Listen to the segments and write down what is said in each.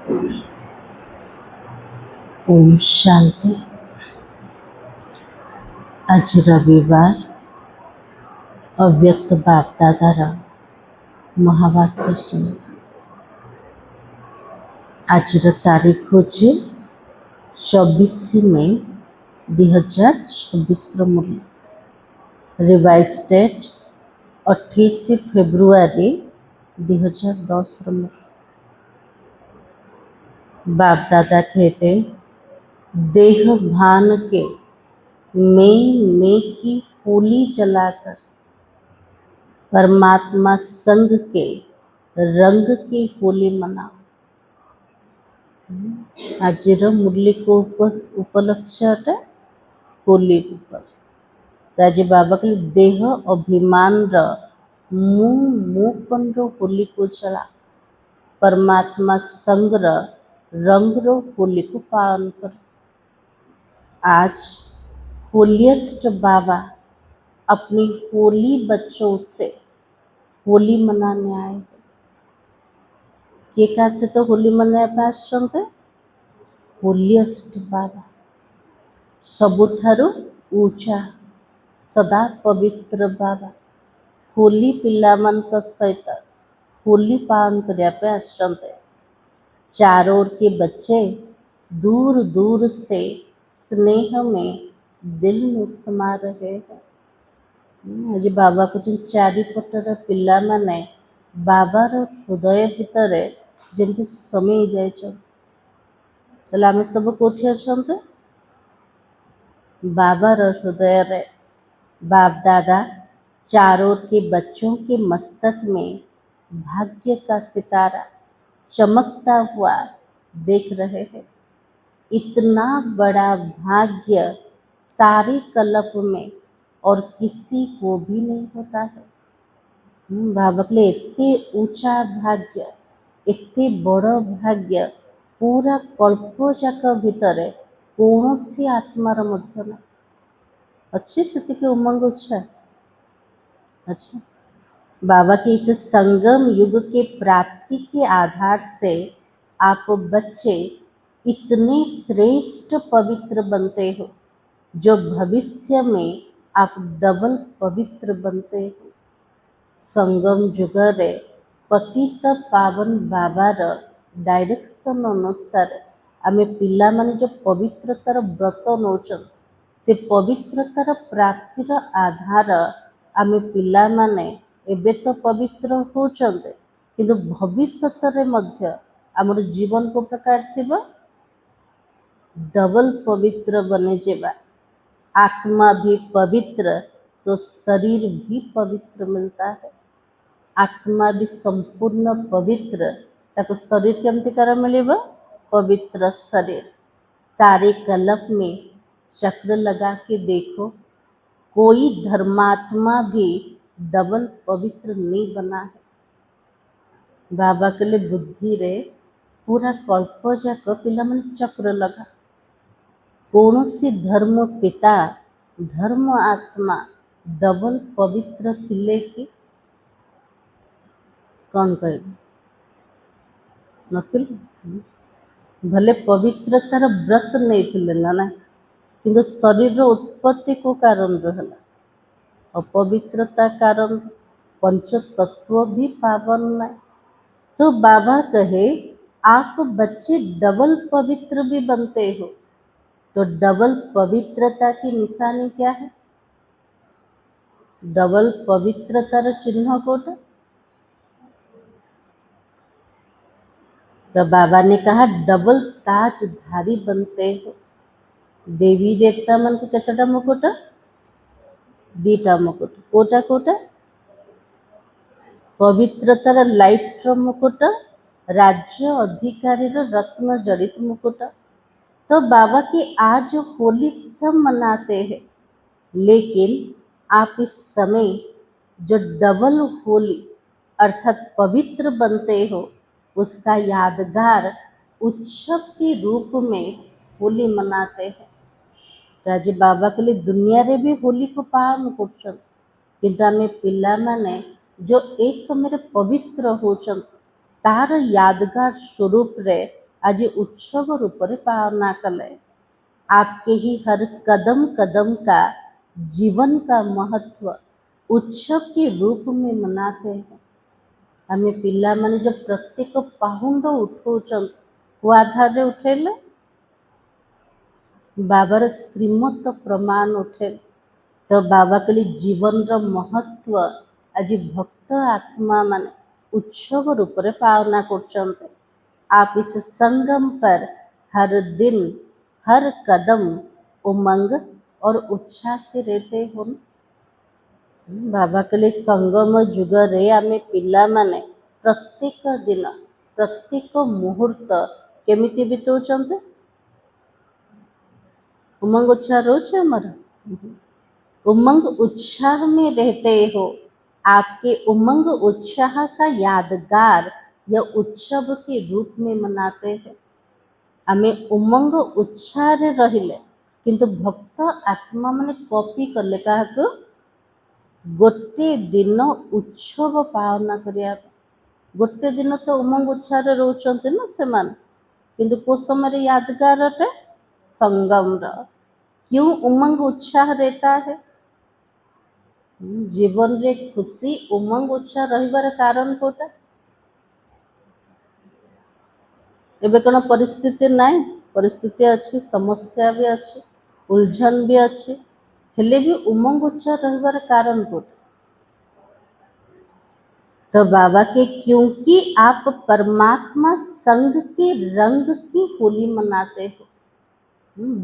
ओम शांति। आज रविवार अव्यक्त बापदादार महावाक्य सुन। आज तारीख हूँ 24 मे 2026 मूल्य रिवाइज डेट 28 फेब्रुआरी 2010 मूल्य। बापदादा कहते देह भान के मैं की होली जलाकर परमात्मा संग के रंग की होली मनाओ। आज मुरली को उपलक्ष्य अटे होली ऊपर। तो आज बाबा के देह अभिमान मुकन होली को चला परमात्मा संग रंग रो होली को पालन कर। आज होलियस्ट बाबा अपनी होली बच्चों से होली मनाने आए। के का से तो होली मनाया पास चलते होलियस्ट बाबा सबुठारु ऊंचा सदा पवित्र बाबा होली पिलामान सहित होली पालन करने पे आसते। चारों ओर के बच्चे दूर दूर से स्नेह में दिल में समा रहे हैं। आज बाबा को जो चारिपटर पिला माने बाबार हृदय भितर जमी समय जाए। आम सब कौटी अच्छा बाबार हृदय रे बाप दादा चारों के बच्चों के मस्तक में भाग्य का सितारा चमकता हुआ देख रहे हैं। इतना बड़ा भाग्य सारे कल्प में और किसी को भी नहीं होता है। बाबा के इतने ऊंचा भाग्य इतने बड़ भाग्य पूरा कल्प जाक भितर कौन सी आत्मार मध्य ना अच्छे से उमंग अच्छा। अच्छा बाबा के इस संगम युग के प्राप्ति के आधार से आप बच्चे इतने श्रेष्ठ पवित्र बनते हो जो भविष्य में आप डबल पवित्र बनते हो। संगम जुगरे पतित पावन बाबार डायरेक्शन अनुसार आमे पिला माने जो पवित्रतार व्रत नौचन से पवित्रतार प्राप्तिर आधार आमे पिला माने एबे तो पवित्र होचंदे किंतु भविष्य रे मध्य आमर जीवन को प्रकार थिबा डबल पवित्र बने जेबा। आत्मा भी पवित्र तो शरीर भी पवित्र मिलता है। आत्मा भी संपूर्ण पवित्र ताको शरीर केमती कर मिलेबा पवित्र शरीर। सारे कल्प में चक्र लगा के देखो कोई धर्मात्मा भी डबल पवित्र नहीं बना है। बाबा के लिए बुद्धि रे पूरा कल्प जाक पिला मन चक्र लगा कौन सी धर्म पिता धर्म आत्मा डबल पवित्र थिले कि कौन कहे नथिले भले पवित्रतार व्रत नहीं थिले ना किंतु शरीर उत्पत्ति को कारण रहला अपवित्रता कारण पंच तत्व भी पावन नहीं। तो बाबा कहे आप बच्चे डबल पवित्र भी बनते हो। तो डबल पवित्रता की निशानी क्या है? डबल पवित्रतार चिन्ह कोटा। तो बाबा ने कहा डबल ताजधारी बनते हो। देवी देवता मन को केतटा मुकुट दीटा मुकुट कोटा कोटा पवित्रतार लाइट मुकुट राज्य अधिकारी रत्न जड़ित मुकुट। तो बाबा की आज होली सब मनाते हैं लेकिन आप इस समय जो डबल होली अर्थात पवित्र बनते हो उसका यादगार उत्सव के रूप में होली मनाते हैं। तो आज बाबा के लिए दुनिया रे भी होली को पालन कर किंतु आमे पिला माने जो ए समय पवित्र होचन तार यादगार स्वरूप रे आज उत्सव रूप में पालना कले। आपके ही हर कदम कदम का जीवन का महत्व उत्सव के रूप में मनाते हैं। आमे पिला माने जो प्रत्येक पाहुंड उठाउछन वो आधार रे उठेले बाबार श्रीमत प्रमाण उठे। तो बाबा कहले जीवन रो महत्व आज भक्त आत्मा माने उत्सव रूप में पालना करछन्ते। आप इस संगम पर हर दिन हर कदम उमंग और उत्साह से रहते हो। बाबा कहले संगम जुगरे आमे पिला माने प्रत्येक दिन प्रत्येक मुहूर्त केमिति बिताउछन्ते उमंग उत्साह रोचे हमारा उमंग उत्साह में रहते हो। आपके उमंग उत्साह का यादगार या उत्सव के रूप में मनाते हैं। हमें उमंग उत्साह रे रहिले किंतु भक्त आत्मा माने कॉपी करले काहको गोटे दिन उत्सव पालना करिया गोटे दिन तो उमंग उत्साह रे रोचंते ना सेमान किंतु को समय यादगार अटे संगम रा क्यों उमंग उत्साह रहता है। जीवन रे खुशी उमंग उत्साह रहिबार कारण कोटा एबे कौन परिस्थिति नाई परिस्थिति अच्छी समस्या भी अच्छी उलझन भी अच्छी हेले भी उमंग उत्साह रहिबार कारण कोटा तो बाबा के क्योंकि आप परमात्मा संग के रंग की होली मनाते हो।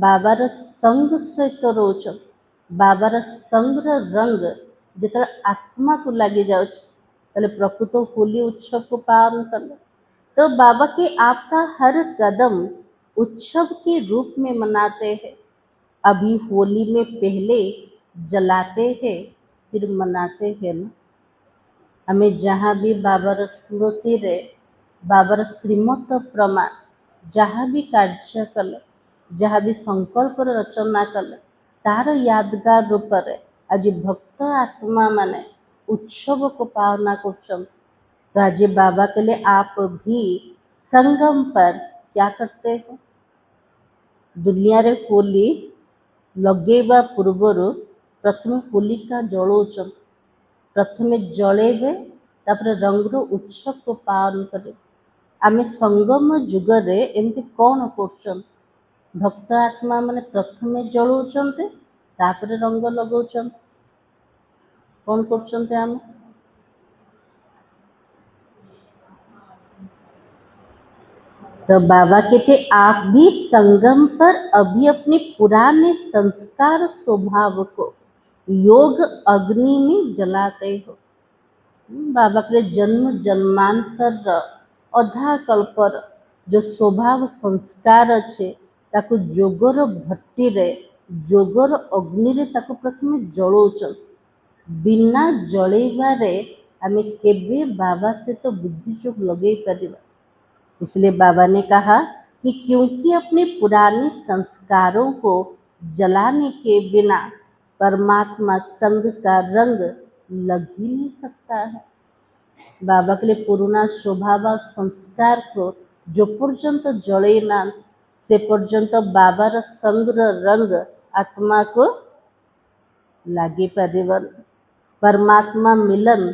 बाबार संग से तो रोच बाबार संग रंग जिते आत्मा को लगी जाए प्रकृत होली उत्सव को पालन कर। तो बाबा के आपका हर कदम उत्सव के रूप में मनाते हैं। अभी होली में पहले जलाते हैं फिर मनाते हैं ना। हमें जहाँ भी बाबर स्मृति रे बाबर श्रीमत प्रमाण जहाँ भी कार्य कले जहाँ भी संकल्प रचना कले तार यादगार रूप में आज भक्त आत्मा माने उत्सव को पालना कर। तो आज बाबा के लिए आप भी संगम पर क्या करते हैं दुनिया रे होली लगेबा पूर्वर प्रथम होलिका जलाउछन प्रथमे जलेबे तापर रंग उत्सव को पालन करे। आमे संगम जुगरे एमती कौन कर भक्त आत्मा माने प्रथमे जलाउछन्ते तापर रंग लगाउछन कौन करछन्ते आमे तो बाबा कहते आप भी संगम पर अभी अपने पुराने संस्कार स्वभाव को योग अग्नि में जलाते हो। बाबा के जन्म जन्मांतर अधा कल्पर जो स्वभाव संस्कार अच्छे ताकू जोगर भट्टी रे जोगर अग्नि रे ताकू प्रथम जलाउछन बिना जलेबारे आमे केबे बाबा से तो बुद्धि चोक लगे परिबा। इसलिए बाबा ने कहा कि क्योंकि अपने पुराने संस्कारों को जलाने के बिना परमात्मा संग का रंग लग ही नहीं सकता है। बाबा के लिए पुराना स्वभाव संस्कार को जो पर्यंत जले ना से पर्यंत बाबार संग रंग आत्मा को लगे परिवन परमात्मा मिलन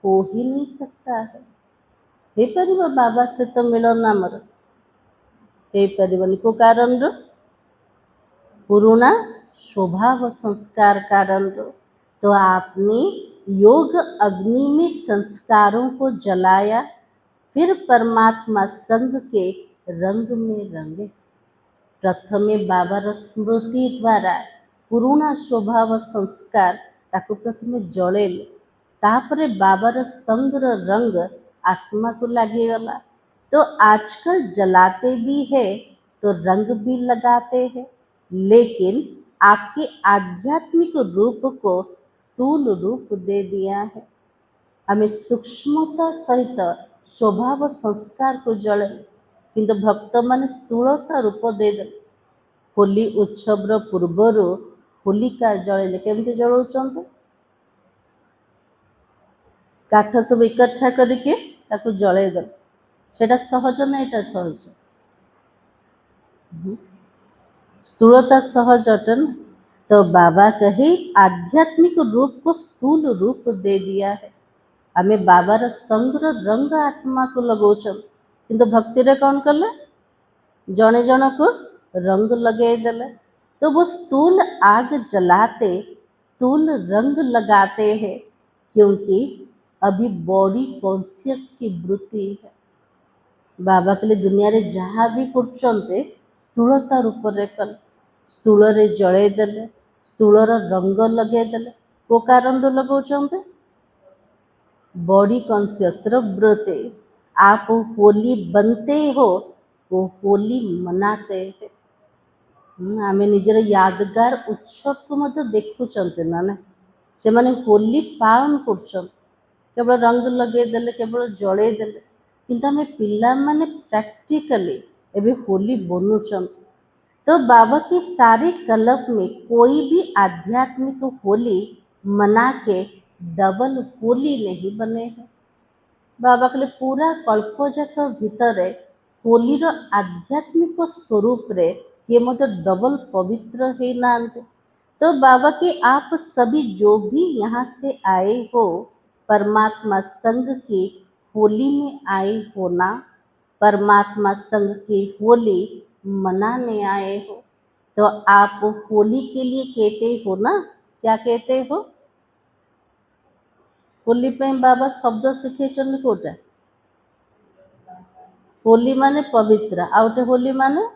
हो ही नहीं सकता है। हे परिवार बाबा से तो मिलन आमर हे परिवार को कारण पुराना स्वभाव संस्कार कारण तो आपने योग अग्नि में संस्कारों को जलाया फिर परमात्मा संग के रंग में रंगे। प्रथमे बाबार स्मृति द्वारा पुराना स्वभाव संस्कार ताको प्रथमे जलेले तापरे बाबार संग रंग आत्मा को लगेगला। तो आजकल जलाते भी है तो रंग भी लगाते हैं लेकिन आपके आध्यात्मिक रूप को स्थूल रूप दे दिया है। हमें सूक्ष्मता सहित स्वभाव संस्कार को जले किंतु भक्त मान स्थूलता रूप दे दे। होली उत्सव पूर्वर होलिका जलेले केमती जलाउछन्ते काठ सब इकट्ठा करके ताकू जलैदेल सेटा सहज ना एटा सहज स्थूलता सहज अटन। तो बाबा कहे आध्यात्मिक रूप को स्थूल रूप दे दिया है। आमे बाबार संग्र रंग आत्मा को लगौछन किंतु भक्ति रे कौन कले जने जन को रंग लगे देले। तो वो स्थूल आग जलाते स्थूल रंग लगाते हैं क्योंकि अभी बॉडी कॉन्शियस की वृत्ति है। बाबा के लिए दुनिया रे जहाँ भी करछन्ते स्थूलता रूप रे कल स्थूल रे जड़े देले स्थूलर रंग लगे देले को कारण रो लगौछन्ते बॉडी कॉन्शियस रो व्रते आप होली बनते हो वो होली मनाते हैं। आमे निजर यादगार उत्सव को मत देखुचन्ते ना ना से माने होली पालन करछन केवल रंग लगे देले केवल जड़े देले किंतु आमे पिला माने प्रैक्टिकली एबे होली बनुचन। तो बाबा की सारी कल्प में कोई भी आध्यात्मिक होली मना के डबल होली नहीं बने हैं। बाबा के लिए पूरा कल्पजाक भितर होलीर आध्यात्मिक स्वरूप रे ये मत डबल पवित्र है नांते। तो बाबा के आप सभी जो भी यहाँ से आए हो परमात्मा संघ की होली में आए हो ना परमात्मा संघ की होली मनाने आए हो। तो आप होली के लिए कहते हो ना क्या कहते हो होली पे बाबा शब्द शिखेचन कोटा होली माने पवित्र आउटे होली माने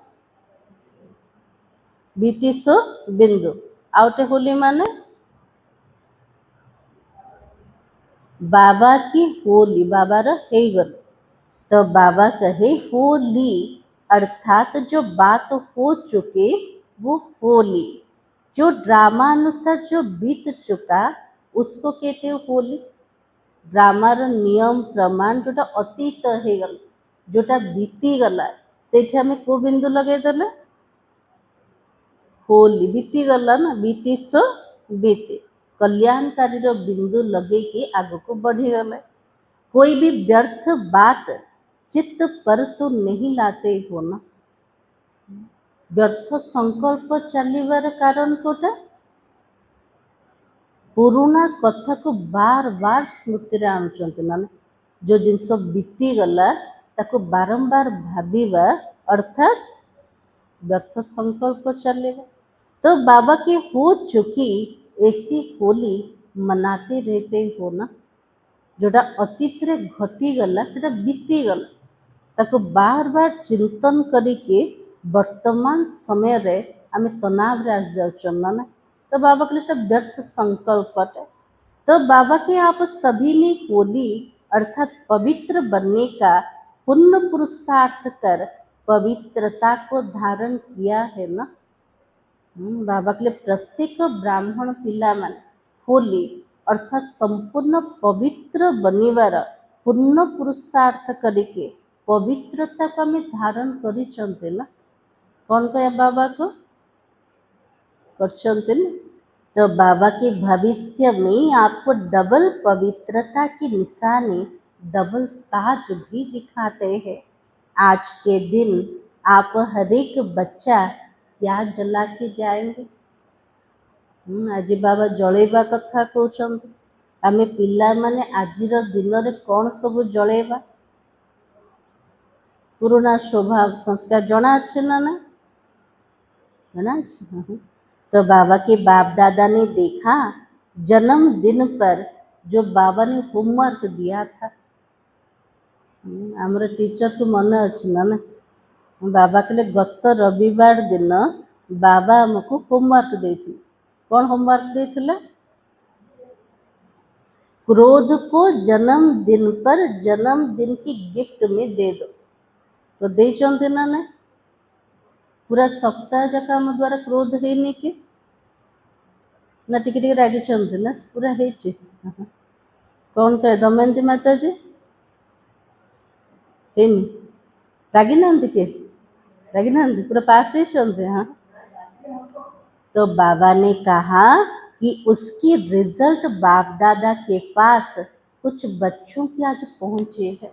बीतीसो बिंदु आउटे होली माने बाबा की होली बाबार हे गल। तो बाबा कहे होली अर्थात जो बात हो चुके वो होली जो ड्रामा अनुसार जो बीत चुका उसको कहते हो होली। ड्रामार नियम प्रमाण जोटा अतीत है गल जोटा बीती गला सेठी हमें को बिंदु लगे देले होली बीती गला ना बीतीसो बीते कल्याणकारी बिंदु लगे के आग को बढ़ी गले। कोई भी व्यर्थ बात चित्त पर तो नहीं लाते हो ना व्यर्थ संकल्प चलिबार कारण कोटा पुराना कथा को बार बार स्मृति रे आणुचंती ना जो जिनस बीती गला ताको बारंबार भाबीबा अर्थात व्यर्थ संकल्प चलेगा। तो बाबा की हो चुकी ऐसी होली मनाते रहते हो ना जोटा अतीत रे घटी गला सेटा बीती गला ताको बार बार चिंतन करिके वर्तमान समय रे आमे तनाव रे आस जाउछन ना तो बाबा के लिए व्यर्थ संकल्प है। तो बाबा के आप सभी ने होली अर्थात पवित्र बनने का पुण्य पुरुषार्थ कर पवित्रता को धारण किया है ना। बाबा के लिए प्रत्येक ब्राह्मण पिला माने होली अर्थात संपूर्ण पवित्र बनिवार पुण्य पुरुषार्थ करिके पवित्रता को आम धारण कर ना कौन कह बाबा को करछन्ते ना। तो बाबा के भविष्य में आपको डबल पवित्रता की निशानी डबल ताज भी दिखाते हैं। आज के दिन आप हर एक बच्चा क्या जला के जाएंगे आज बाबा जलैबा कथा कहते आमे पिला माने आजिर दिन रे कौन सब जलैबा पुराना स्वभाव संस्कार जना अच्छे ना ना जना अच्छे। तो बाबा के बाप दादा ने देखा जन्मदिन पर जो बाबा ने होमवर्क दिया था हमारे टीचर को मन अच्छे ना ना बाबा के लिए गत रविवार दिन बाबा हमको होमवर्क देती कौन होमवर्क देथिले क्रोध को जन्मदिन पर जन्मदिन की गिफ्ट में दे दो तो दे चंते ना ना पूरा सप्ताह जाक आम द्वारा क्रोध है कि ना टिके टिके रागी चंते ना पूरा है कौन कहे दमयंती माता जी है रागी ना के रागी ना पूरा पास ही चलते हाँ। तो बाबा ने कहा कि उसकी रिजल्ट बाप दादा के पास कुछ बच्चों की आज पहुँचे है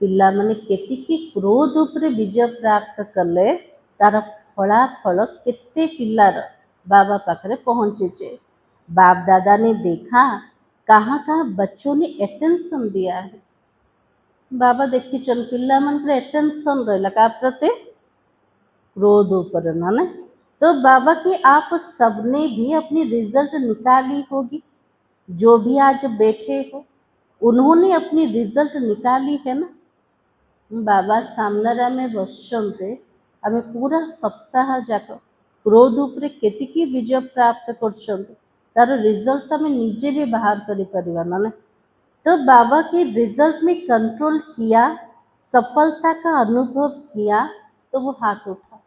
पिला माने केतिकी क्रोध उपरे विजय प्राप्त कले तार फलाफल केते पिलार बाबा पाखरे पहुँचे। बाप दादा ने देखा कहाँ कहाँ बच्चों ने अटेंशन दिया है। बाबा देखी पिला मन अटेंशन रहा क्या प्रति क्रोध ऊपर ना। तो बाबा की आप सबने भी अपनी रिजल्ट निकाली होगी। जो भी आज बैठे हो उन्होंने अपनी रिजल्ट निकाली है ना। बाबा सामनारा में बसते आम पूरा सप्ताह जाक क्रोध उपरे केतिकी विजय प्राप्त कर तार रिजल्ट आम निजे भी बाहर कर ना। तो बाबा के रिजल्ट में कंट्रोल किया, सफलता का अनुभव किया, तो वो हाथ उठा।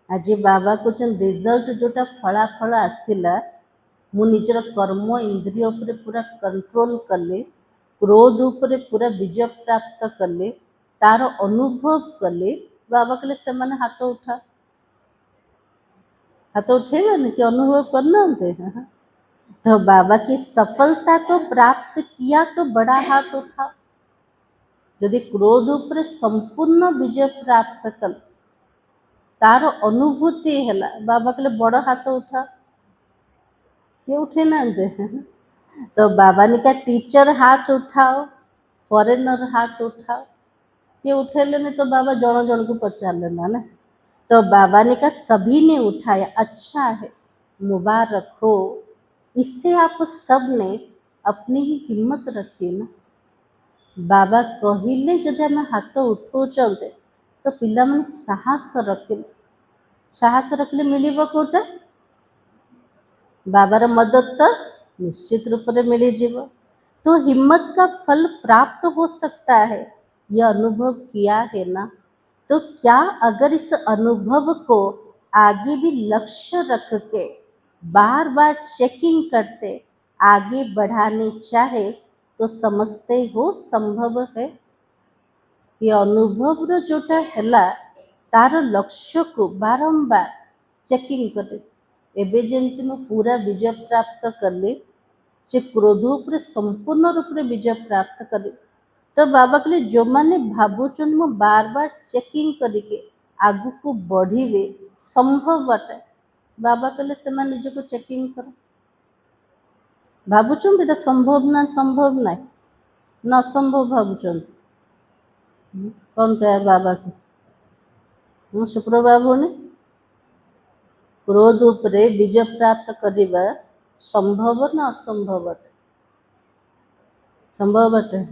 आज बाबा को रिजल्ट जोटा फलाफल आसला मु निजर कर्म इंद्रिय उपरे पूरा कंट्रोल कले, क्रोध उपरे पूरा विजय प्राप्त कले, तार अनुभव कले। बाबा कहले से माने हाथ उठा। हाथ उठेबे कि अनुभव करना। तो बाबा की सफलता तो प्राप्त किया तो बड़ा हाथ उठा। यदि क्रोध उपरे संपूर्ण विजय प्राप्त कल तार अनुभूति है बाबा कहले बड़ हाथ उठा। किए उठे ना। तो बाबा ने कहा टीचर हाथ उठाओ, फॉरेनर हाथ उठाओ। किए उठेले नहीं। तो बाबा जन जन को पचार लेना ना। तो बाबा ने कहा सभी ने उठाया, अच्छा है, मुबारक हो। इससे आप सब ने अपनी ही हिम्मत रखी ना। बाबा कहले जदि आम हाथ उठाउछन्ते तो पिला मन साहस रखिले। साहस रखिले मिलिबो कोटा बाबार मदद तो निश्चित रूप से मिल जीव। तो हिम्मत का फल प्राप्त हो सकता है, यह अनुभव किया है ना। तो क्या अगर इस अनुभव को आगे भी लक्ष्य रख के बार बार चेकिंग करते आगे बढ़ाने चाहे तो समझते हो संभव है। ये अनुभव जोटा है तार लक्ष्य को बारंबार चेकिंग करे। एबे जमती मु पूरा विजय प्राप्त कले से क्रोध उपरे संपूर्ण रूप से विजय प्राप्त कले। तो बाबा कहले जो मैंने भावुचन मु बार बार चेकिंग करके आगु को बढ़िवे संभव बटे। बाबा कहले से मैं निज को चेकिंग कर भावुचन एटा संभव ना संभव ना न संभव भावुचन। कौन कहे बाबा के मु शुक्र बाबू ने क्रोध उपरे विजय प्राप्त करवा संभव ना असंभव अटे। संभव अटे।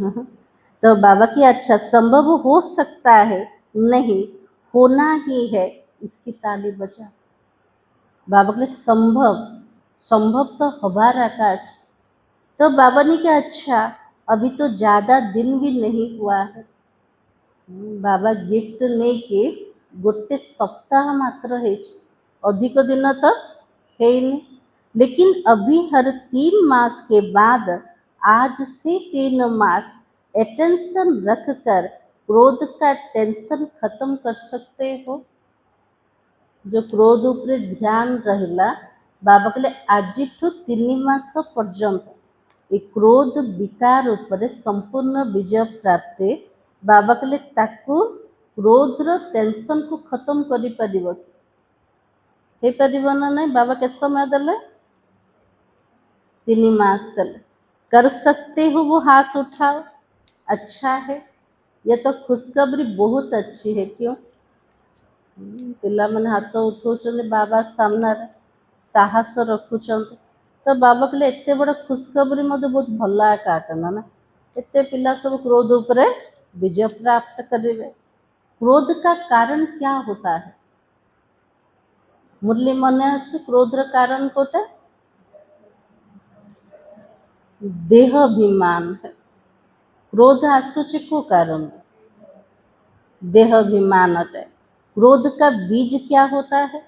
तो बाबा की अच्छा संभव हो सकता है नहीं होना ही है, इसकी ताली बजा। बाबा के संभव संभव तो हमारा काज। तो बाबा ने कहा अच्छा अभी तो ज़्यादा दिन भी नहीं हुआ है। बाबा गिफ्ट नहीं के गोटे सप्ताह मात्र है, अधिक दिन तो है नहीं। लेकिन अभी हर 3 मास के बाद आज से 3 मास अटेंशन रखकर क्रोध का टेंशन खत्म कर सकते हो। जो क्रोध उपरे ध्यान रहला बाबा कहले आज 3 मास पर्यंत ये क्रोध विकार उपरे संपूर्ण विजय प्राप्ति बाबा कहले ताकू क्रोधर टेंशन को खत्म करि परिबो हे परिबो ना नहीं। बाबा के समय देले 3 मास देले। कर सकते हो वो हाथ उठाओ। अच्छा है, ये तो खुशखबरी बहुत अच्छी है। क्यों पिला मन हाथ उठाउछन बाबा सामने साहस रखुछन। तो बाबा कहले एते बड़ खुशखबरी मते बहुत भला काटना ना। एते पिला सब क्रोध उपरे विजय प्राप्त करेंगे। क्रोध का कारण क्या होता है? मुरली मने अच्छे क्रोध कारण कोटे देहाभिमान है। क्रोध आसुचे को कारण देहाभिमान अटे। क्रोध का बीज क्या होता है?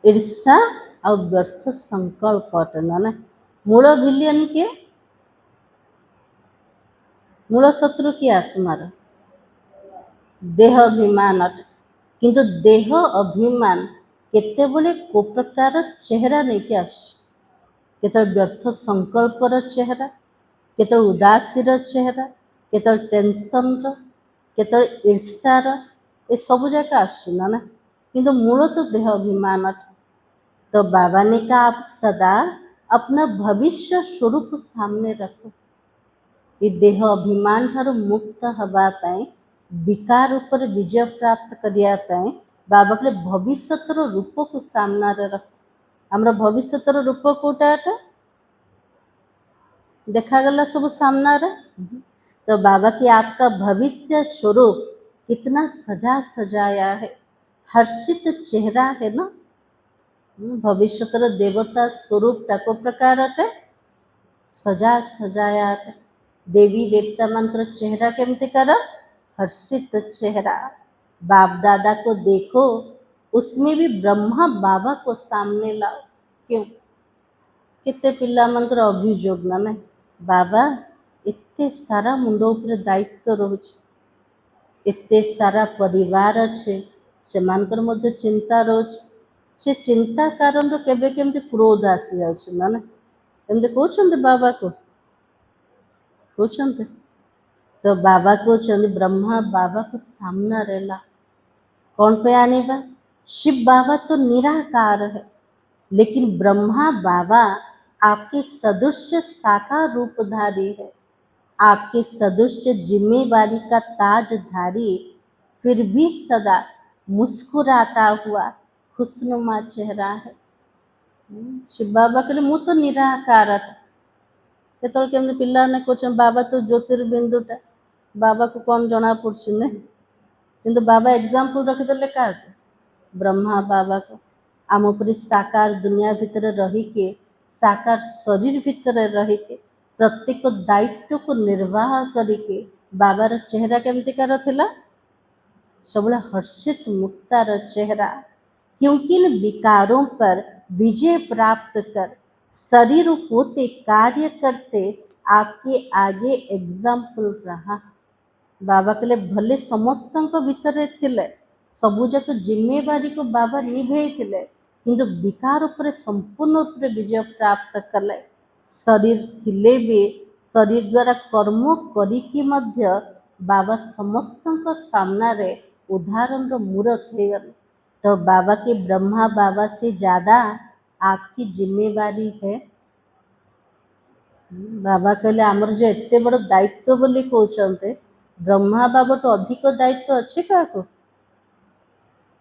ईर्षा और व्यर्थ संकल्प अटना ना। मूल विलियन के मूल शत्रु की आत्मार देहाभिमान अटे। किंतु देह अभिमान केतेबेले को प्रकार चेहरा नहीं के केत व्यर्थ संकल्पर चेहरा, केत उदासीर चेहरा, केत टेंशन କେତେବେଳେ ଈର୍ଷାର ଏ ସବୁ ଯାକ ଆସୁଛି ନା କିନ୍ତୁ ମୂଳ ତ ଦେହ ଅଭିମାନ। तो बाबा ने कहा आप सदा अपना भविष्य स्वरूप सामने रखो। ये देह अभिमान ठारू मुक्त हवा पाए विकार ऊपर विजय प्राप्त करिया पाए बाबा कहले भविष्यतर रूप को सामना रख। आमर भविष्यतर रूप कोटा देखागला सब सामना रे। तो बाबा की आपका भविष्य स्वरूप कितना सजा सजाया है, हर्षित चेहरा है ना। भविष्यतर देवता स्वरूप टाको प्रकार अटे सजा सजाया अटे। देवी देवता मंत्र चेहरा केमती कर हर्षित चेहरा। बाप दादा को देखो उसमें भी ब्रह्मा बाबा को सामने लाओ। क्यों केते पिला मनकर अभियोग ना नहीं बाबा एते सारा मुंड उपरे दायित्व रोचे, एते सारा परिवार अच्छे सेमानकर मध्य चिंता रोचे। से चिंता कारण केबे केमती क्रोध आसी जाउछ ना ना एमती कहउछन्ते बाबा को कहउछन्ते। तो बाबा कहउछन्ते ब्रह्मा बाबा को सामना रेला कौन पे आनेबा। शिव बाबा तो निराकार है लेकिन ब्रह्मा बाबा आपके सदृश्य साकार रूपधारी है, आपके सदृश्य जिम्मेवारी का ताजधारी, फिर भी सदा मुस्कुराता हुआ खुशनुमा चेहरा है। शिव बाबा कहले मु तो निराकार केतल केमती पिला ने कहछन बाबा तो ज्योतिर्बिंदुटा बाबा को कौन जना पड़छ ने किंतु बाबा एग्जाम्पल रखिदेले क्या ब्रह्मा बाबा को आम उपरी साकार दुनिया भितर रही के साकार शरीर भितर रही के प्रत्येक दायित्व को निर्वाह करके बाबार चेहरा केमतिकार थिला सब हर्षित मुक्तार चेहरा। क्योंकि इन विकारों पर विजय प्राप्त कर शरीर होते कार्य करते आपके आगे एग्जाम्पल रहा। बाबा कहले भले समस्त भितर थिले सबुजाक जिम्मेवारी को बाबा निभे थिले किंतु विकार उपरे संपूर्ण उपरे विजय प्राप्त कले। शरीर थिले भी शरीर द्वारा कर्म करिकी मध्य बाबा समस्त सामना रे उदाहरण मूर्त हो गले। तो बाबा के ब्रह्मा बाबा से ज़्यादा आपकी जिम्मेवारी है। बाबा कहले आमर जो एते बड़ दायित्व बोली कहते ब्रह्मा बाबा तो अधिक दायित्व अच्छे क्या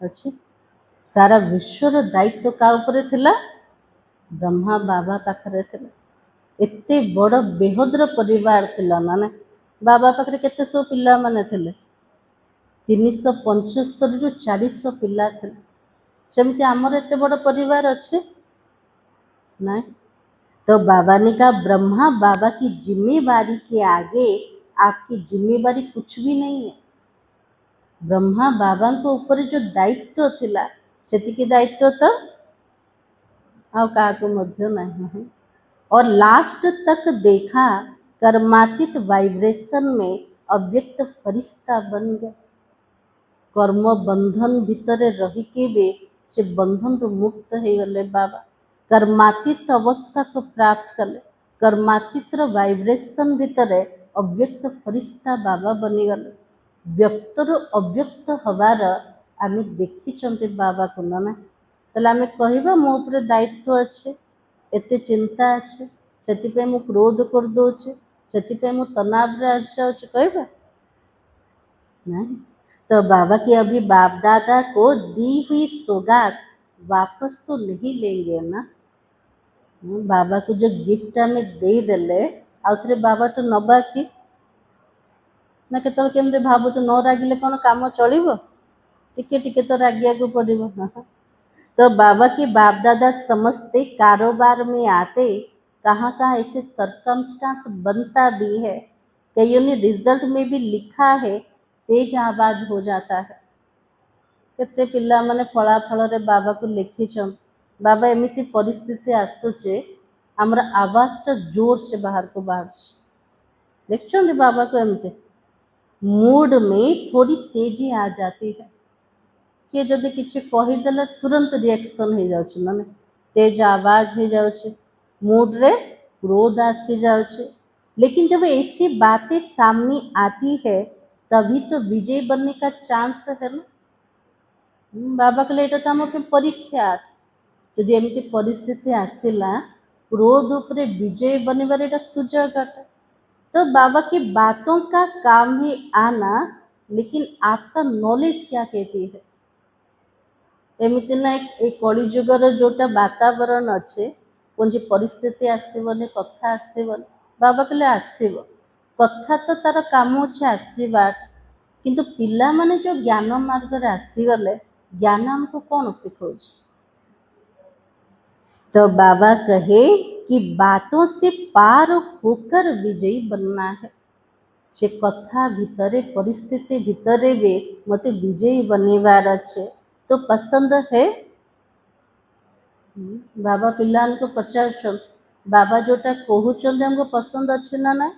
अच्छे सारा विश्वर दायित्व का ऊपर थिला ब्रह्मा बाबा पाखरे थिला। एते बड़ बेहद्र परिवार थिला ना बाबा पाखरे केते सब पिला माने थिले 375 रु 400 पिला थिले। सेमती आमर एते बड़ परिवार अच्छे नहीं। तो बाबा ने कहा ब्रह्मा बाबा की जिम्मेवारी के आगे आपकी जिम्मेवारी कुछ भी नहीं है। ब्रह्मा बाबा को ऊपर जो दायित्व थिला सेतिकी दायित्व तो आउ काको मध्य नहीं। और लास्ट तक देखा कर्मातीत वाइब्रेशन में अव्यक्त फरिश्ता बन गए। कर्म बंधन भितर रही के भी से बंधन रू मुक्त हो गले। बाबा कर्मातीत अवस्था को प्राप्त कले कर्मातीत वाइब्रेशन भितर अव्यक्त फरिश्ता बाबा बनीगले। व्यक्तर अव्यक्त हवार आम देखी बाबा को ना तेल आम कह मो उपर दायित्व अच्छे एते चिंता अच्छे से मु क्रोध कर दौचे से मु तनाव आस जाऊँ कह नहीं। तो बाबा की अभी बाप दादा को दी हुई सौगात वापस तो नहीं लेंगे ना। बाबा को जो गिफ्ट आम दे देले आउे बाबा तो नबा कि ना केतल केमती भावुच न रागिले कौन काम चलो टिके टिके तो रागिया को पड़ो। तो बाबा के बाप दादा समझते कारोबार में आते कहाँ कहाँ ऐसे सरकमस्टांस बनता भी है। कईयों ने रिजल्ट में भी लिखा है तेज आवाज हो जाता है। केते पिला माने फलाफल रे बाबा को लिखिछन बाबा एमिति परिस्थिति आसुचे आमर आवाजटा जोर से बाहर को बाहर देखते बाबा को एमती मूड में थोड़ी तेजी आ जाती है। किए जदि किसी कहीदेले तुरंत रिएक्शन हो जाउछ माने तेज आवाज हो जाउछ मूड रे क्रोध आसी जाउछ। लेकिन जब ऐसी बातें सामने आती है तभी तो विजयी बनने का चांस है ना। बाबा कहले एटा तो आम परीक्षा ଯଦି ଏମିତି ପରିସ୍ଥିତି ଆସିଲା क्रोध उपरे विजय बनिबार एटा सुजग अटे। तो बाबा की बातों का काम ही आना, लेकिन आपका नॉलेज क्या कहती है। एमिति ना एक कली जुगर जोटा वातावरण अच्छे कौन परिस्थिति आसबनी कथा आसबनी, बाबा कहले आसब कथा तो तार काम अच्छे आसवा, किंतु पिला माने जो ज्ञान मार्ग रे आसीगले ज्ञान हमको कौन सिखाउछ। तो बाबा कहे कि बातों से पार होकर विजयी बनना है। से कथा भितरे परिस्थिति भितरे भी मते विजयी बनेवार अच्छे तो पसंद है। बाबा पिला को पचार बाबा जोटा कहते हमको पसंद अच्छे ना ना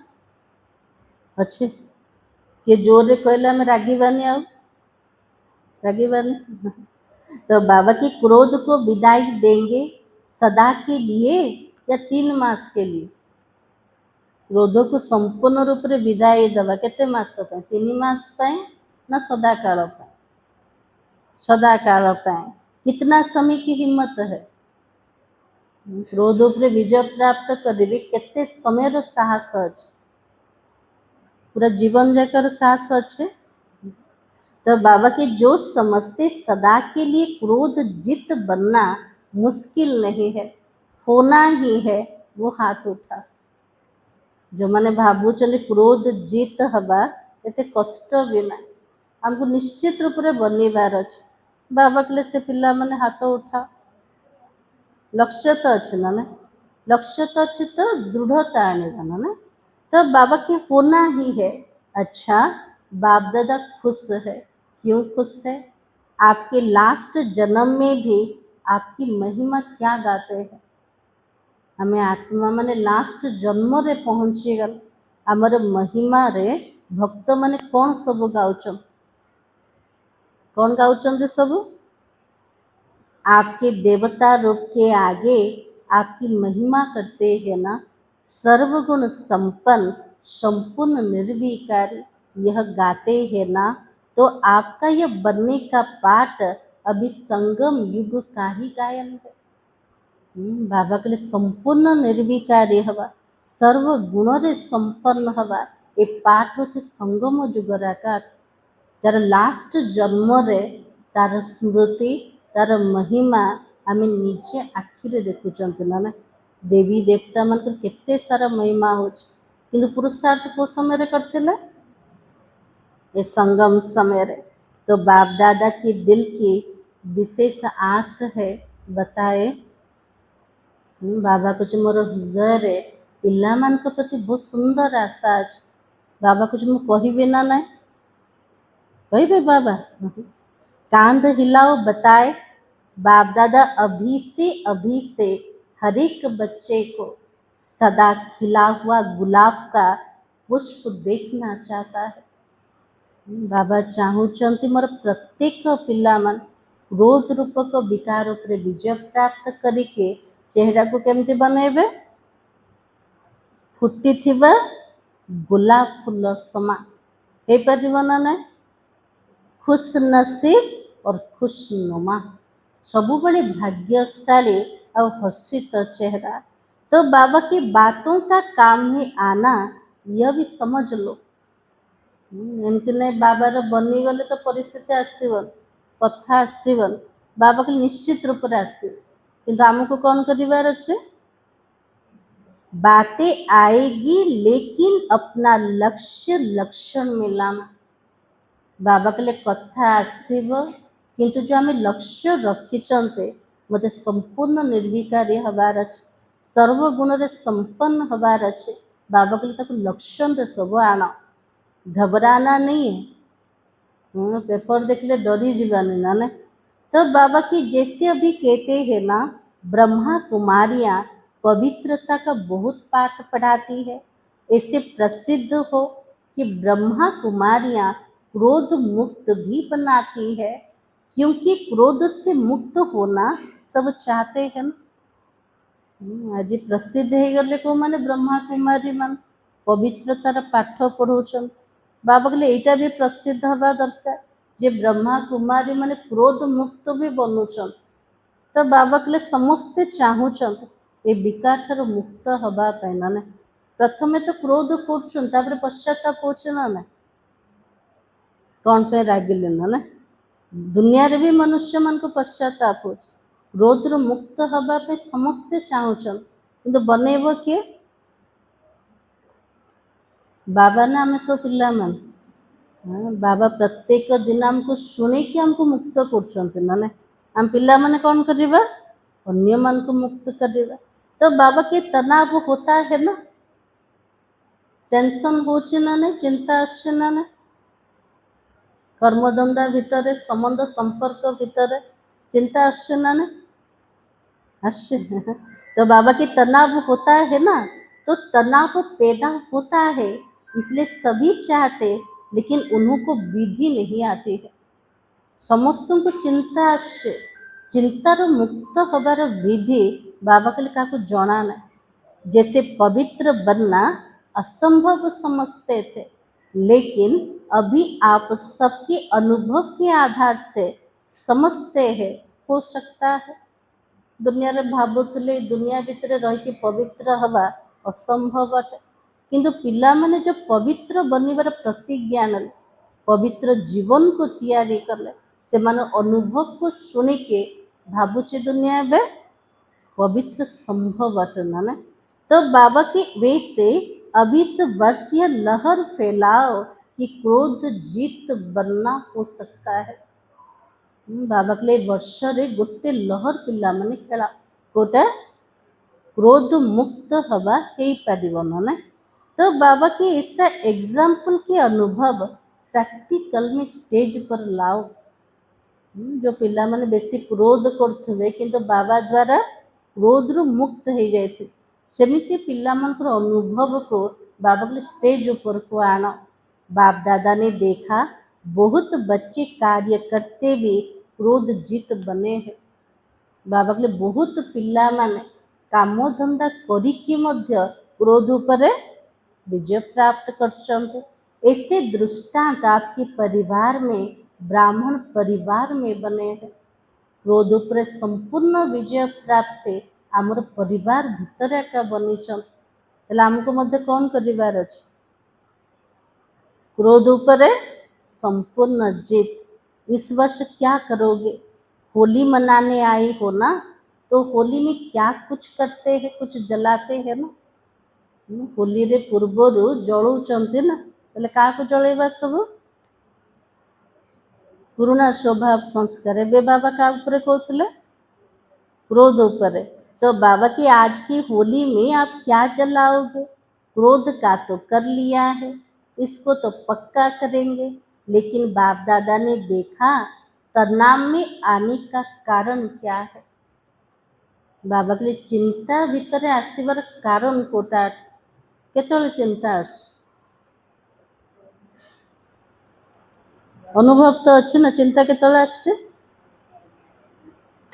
अच्छे कि जोर कहले आम रागिबानी रागिबानी। तो बाबा की क्रोध को विदाई देंगे सदा के लिए या 3 मास के लिए। क्रोध को संपूर्ण रूप से विदाई दबा केते मास 3 मास ना सदा काल सदा काल कितना समय की हिम्मत है। क्रोध उपरे विजय प्राप्त करेंगे केते समय साहस अच्छे, पूरा जीवन जाकर साहस अच्छे। तो बाबा के जो समझते सदा के लिए क्रोध जित बनना मुश्किल नहीं है, होना ही है, वो हाथ उठा। जो मैंने भावुं क्रोध जीत हवा एते कष्ट भी ना हमको निश्चित रूप से बनवार अच्छे। बाबा कहले से पिला माने हाथ उठा, लक्ष्य तो अच्छे ना ना लक्ष्य तो अच्छे तो दृढ़ता आनेगा ना ना। तो बाबा की होना ही है। अच्छा, बाप दादा खुश है, क्यों खुश है। आपके लास्ट जन्म में भी आपकी महिमा क्या गाते हैं। हमें आत्मा माने लास्ट जन्म रे पहुँची गल आमर महिमा रे भक्त माने कौन सब गाउछन, कौन गाउछन सब। आपके देवता रूप के आगे आपकी महिमा करते हैं ना। सर्वगुण संपन्न संपूर्ण निर्विकारी यह गाते हैं ना। तो आपका यह बनने का पाठ अभी संगम युग का ही गायन है। बाबा कहले संपूर्ण निर्विकारी हवा सर्वगुण रे संपन्न हवा ए पाठ होचे संगम जुगरा का। जार लास्ट जन्म रे तार स्मृति तार महिमा आम निजे आखिरे देखुंत ना ना। देवी देवता मान केते सारा महिमा हो, किंतु पुरुषार्थ को समय करते ये संगम समय रे। तो बाप दादा की दिल की विशेष आस है, बताए। बाबा कुछ मोर हृदय रे पिला मान प्रति बहुत सुंदर आशा अच्छे। बाबा कुछ मु कहबे ना ना कहे बाबा कांध हिलाओ बताए। बाप दादा अभी से हर एक बच्चे को सदा खिला हुआ गुलाब का पुष्प देखना चाहता है। बाबा चाहूँच मोर प्रत्येक पिला मान क्रोध रूपक विकार उपरे विजय प्राप्त करके चेहरा को केमती बनइबे फुटी थिबा गोलाप फूल समा हे परिबो ना ना। खुश नसीब और खुशनुमा सबुबले भाग्यशाली और हर्षित चेहरा। तो बाबा की बातों का काम ही आना यह भी समझ लो। एमती नहीं बाबार बनी गले तो परिस्थिति आसबन कथा आसबन बाबा के निश्चित रूप से आस किंतु आमको कौन करिवार अच्छे। बातें आएगी लेकिन अपना लक्ष्य लक्षण मिलाना। बाबा कहले कथा आसब किंतु जो आम लक्ष्य रखिंटे मत संपूर्ण निर्विकारी हबार अच्छे सर्वगुण रे संपन्न हबार अच्छे। बाबा कहले लक्षण रे सब आण, घबराना नहीं है। पेपर देखले डरी जीवानी ना ना। तो बाबा की जैसे अभी कहते हैं ना ब्रह्मा कुमारियाँ पवित्रता का बहुत पाठ पढ़ाती है। ऐसे प्रसिद्ध हो कि ब्रह्मा कुमारियाँ क्रोध मुक्त भी बनाती है, क्योंकि क्रोध से मुक्त होना सब चाहते हैं। आज प्रसिद्ध है गले को माने ब्रह्मा कुमारी मान पवित्रतार पाठ पढ़ाऊन। बाबा कहले एटा भी प्रसिद्ध हवा दरकार जे ब्रह्मा कुमारी माने क्रोध मुक्त भी बनूछन। तो बाबा कहले समस्ते चाहूछन ए विकारठार मुक्त हवा ପାଇଁ ना प्रथमे तो क्रोध करछन तापर पश्चाताप होछे ना कौन पे रागिले ना दुनिया रे भी मनुष्य मन को पश्चाताप होछे क्रोध मुक्त हवा पे समस्ते चाहूछन किंतु बनेइबो किए बाबा ना आम सब पिला मन बाबा प्रत्येक दिन आमको शुणिकी आमको मुक्त कर ना आम पिला माने कौन करिबा अन्य मन को मुक्त करिबा। तो बाबा के तनाव होता है ना टेंशन होचे ना नहीं चिंता आछे ना नहीं कर्मधंदा भितर संबंध संपर्क भितर चिंता आछे ना नहीं आछे तो बाबा के तनाव होता है ना तो तनाव पैदा होता है इसलिए सभी चाहते लेकिन उन्हों को विधि नहीं आती है समस्त को चिंता आछे चिंतार मुक्त हबार विधि बाबा कहले क्या जना ना जैसे पवित्र बनना असंभव समझते थे लेकिन अभी आप सबके अनुभव के आधार से समझते हैं हो सकता है दुनिया रे भावुले दुनिया भितर रही पवित्र हवा असंभव अटे किंतु पिला माने जो पवित्र बनिबार प्रतिज्ञा नेले पवित्र जीवन को तैयारी कले से माने अनुभव को शुणिके भावुचे दुनिया बे पवित्र संभव अटे ना तो बाबा के वे से अभी से वर्षीय लहर फैलाओ कि क्रोध जीत बनना हो सकता है बाबा के वर्ष रे गोटे लहर पिला माने खेला गोटे क्रोध मुक्त हवा हो पारिबन ना तो बाबा के ऐसा एग्जाम्पल के अनुभव प्रैक्टिकल में स्टेज पर लाओ जो पिला माने बेसी क्रोध करथुवे किंतु बाबा द्वारा क्रोध रु मुक्त हो जाए सेमिति पिला मनकर अनुभव को बाबा के स्टेज ऊपर को आण बाप दादा ने देखा बहुत बच्चे कार्य करते भी क्रोध जीत बने हैं बाबा के बहुत पिला माने काम धंदा करिकी मध्य क्रोध ऊपर विजय प्राप्त कर ऐसे दृष्टांत आपके परिवार में ब्राह्मण परिवार में बने हैं क्रोध ऊपर संपूर्ण विजय प्राप्त आमर परिवार भितर एका बनीचन आमको मध्य कौन करिवार अछि क्रोध ऊपर संपूर्ण जीत इस वर्ष क्या करोगे होली मनाने आई हो ना तो होली में क्या कुछ करते हैं कुछ जलाते हैं ना होली रे पूर्वर जलौचंती ना बोले क्या जलैबा सब पुराना स्वभाव संस्कार ए बाबा का ऊपर कहते क्रोध ऊपर तो बाबा की आज की होली में आप क्या जलाओगे क्रोध का तो कर लिया है इसको तो पक्का करेंगे लेकिन बाप दादा ने देखा तनाव में आने का कारण क्या है बाबा के लिए चिंता भीतर आसबार कारण कोटा केतले चिंता अनुभव तो अच्छे ना चिंता केतले आसे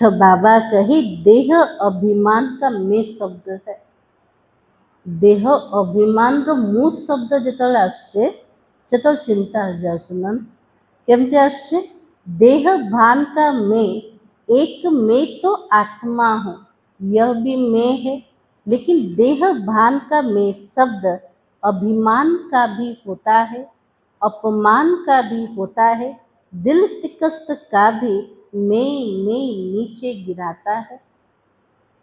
तो बाबा कही देह अभिमान का मे शब्द है देह अभिमान रो मू शब्द जिते आसे से तो चिंता आ जाए केमती आसे देह भान का मैं एक मैं तो आत्मा हूँ यह भी मैं है लेकिन देह भान का मैं शब्द अभिमान का भी होता है अपमान का भी होता है दिल शिकस्त का भी मैं नीचे गिराता है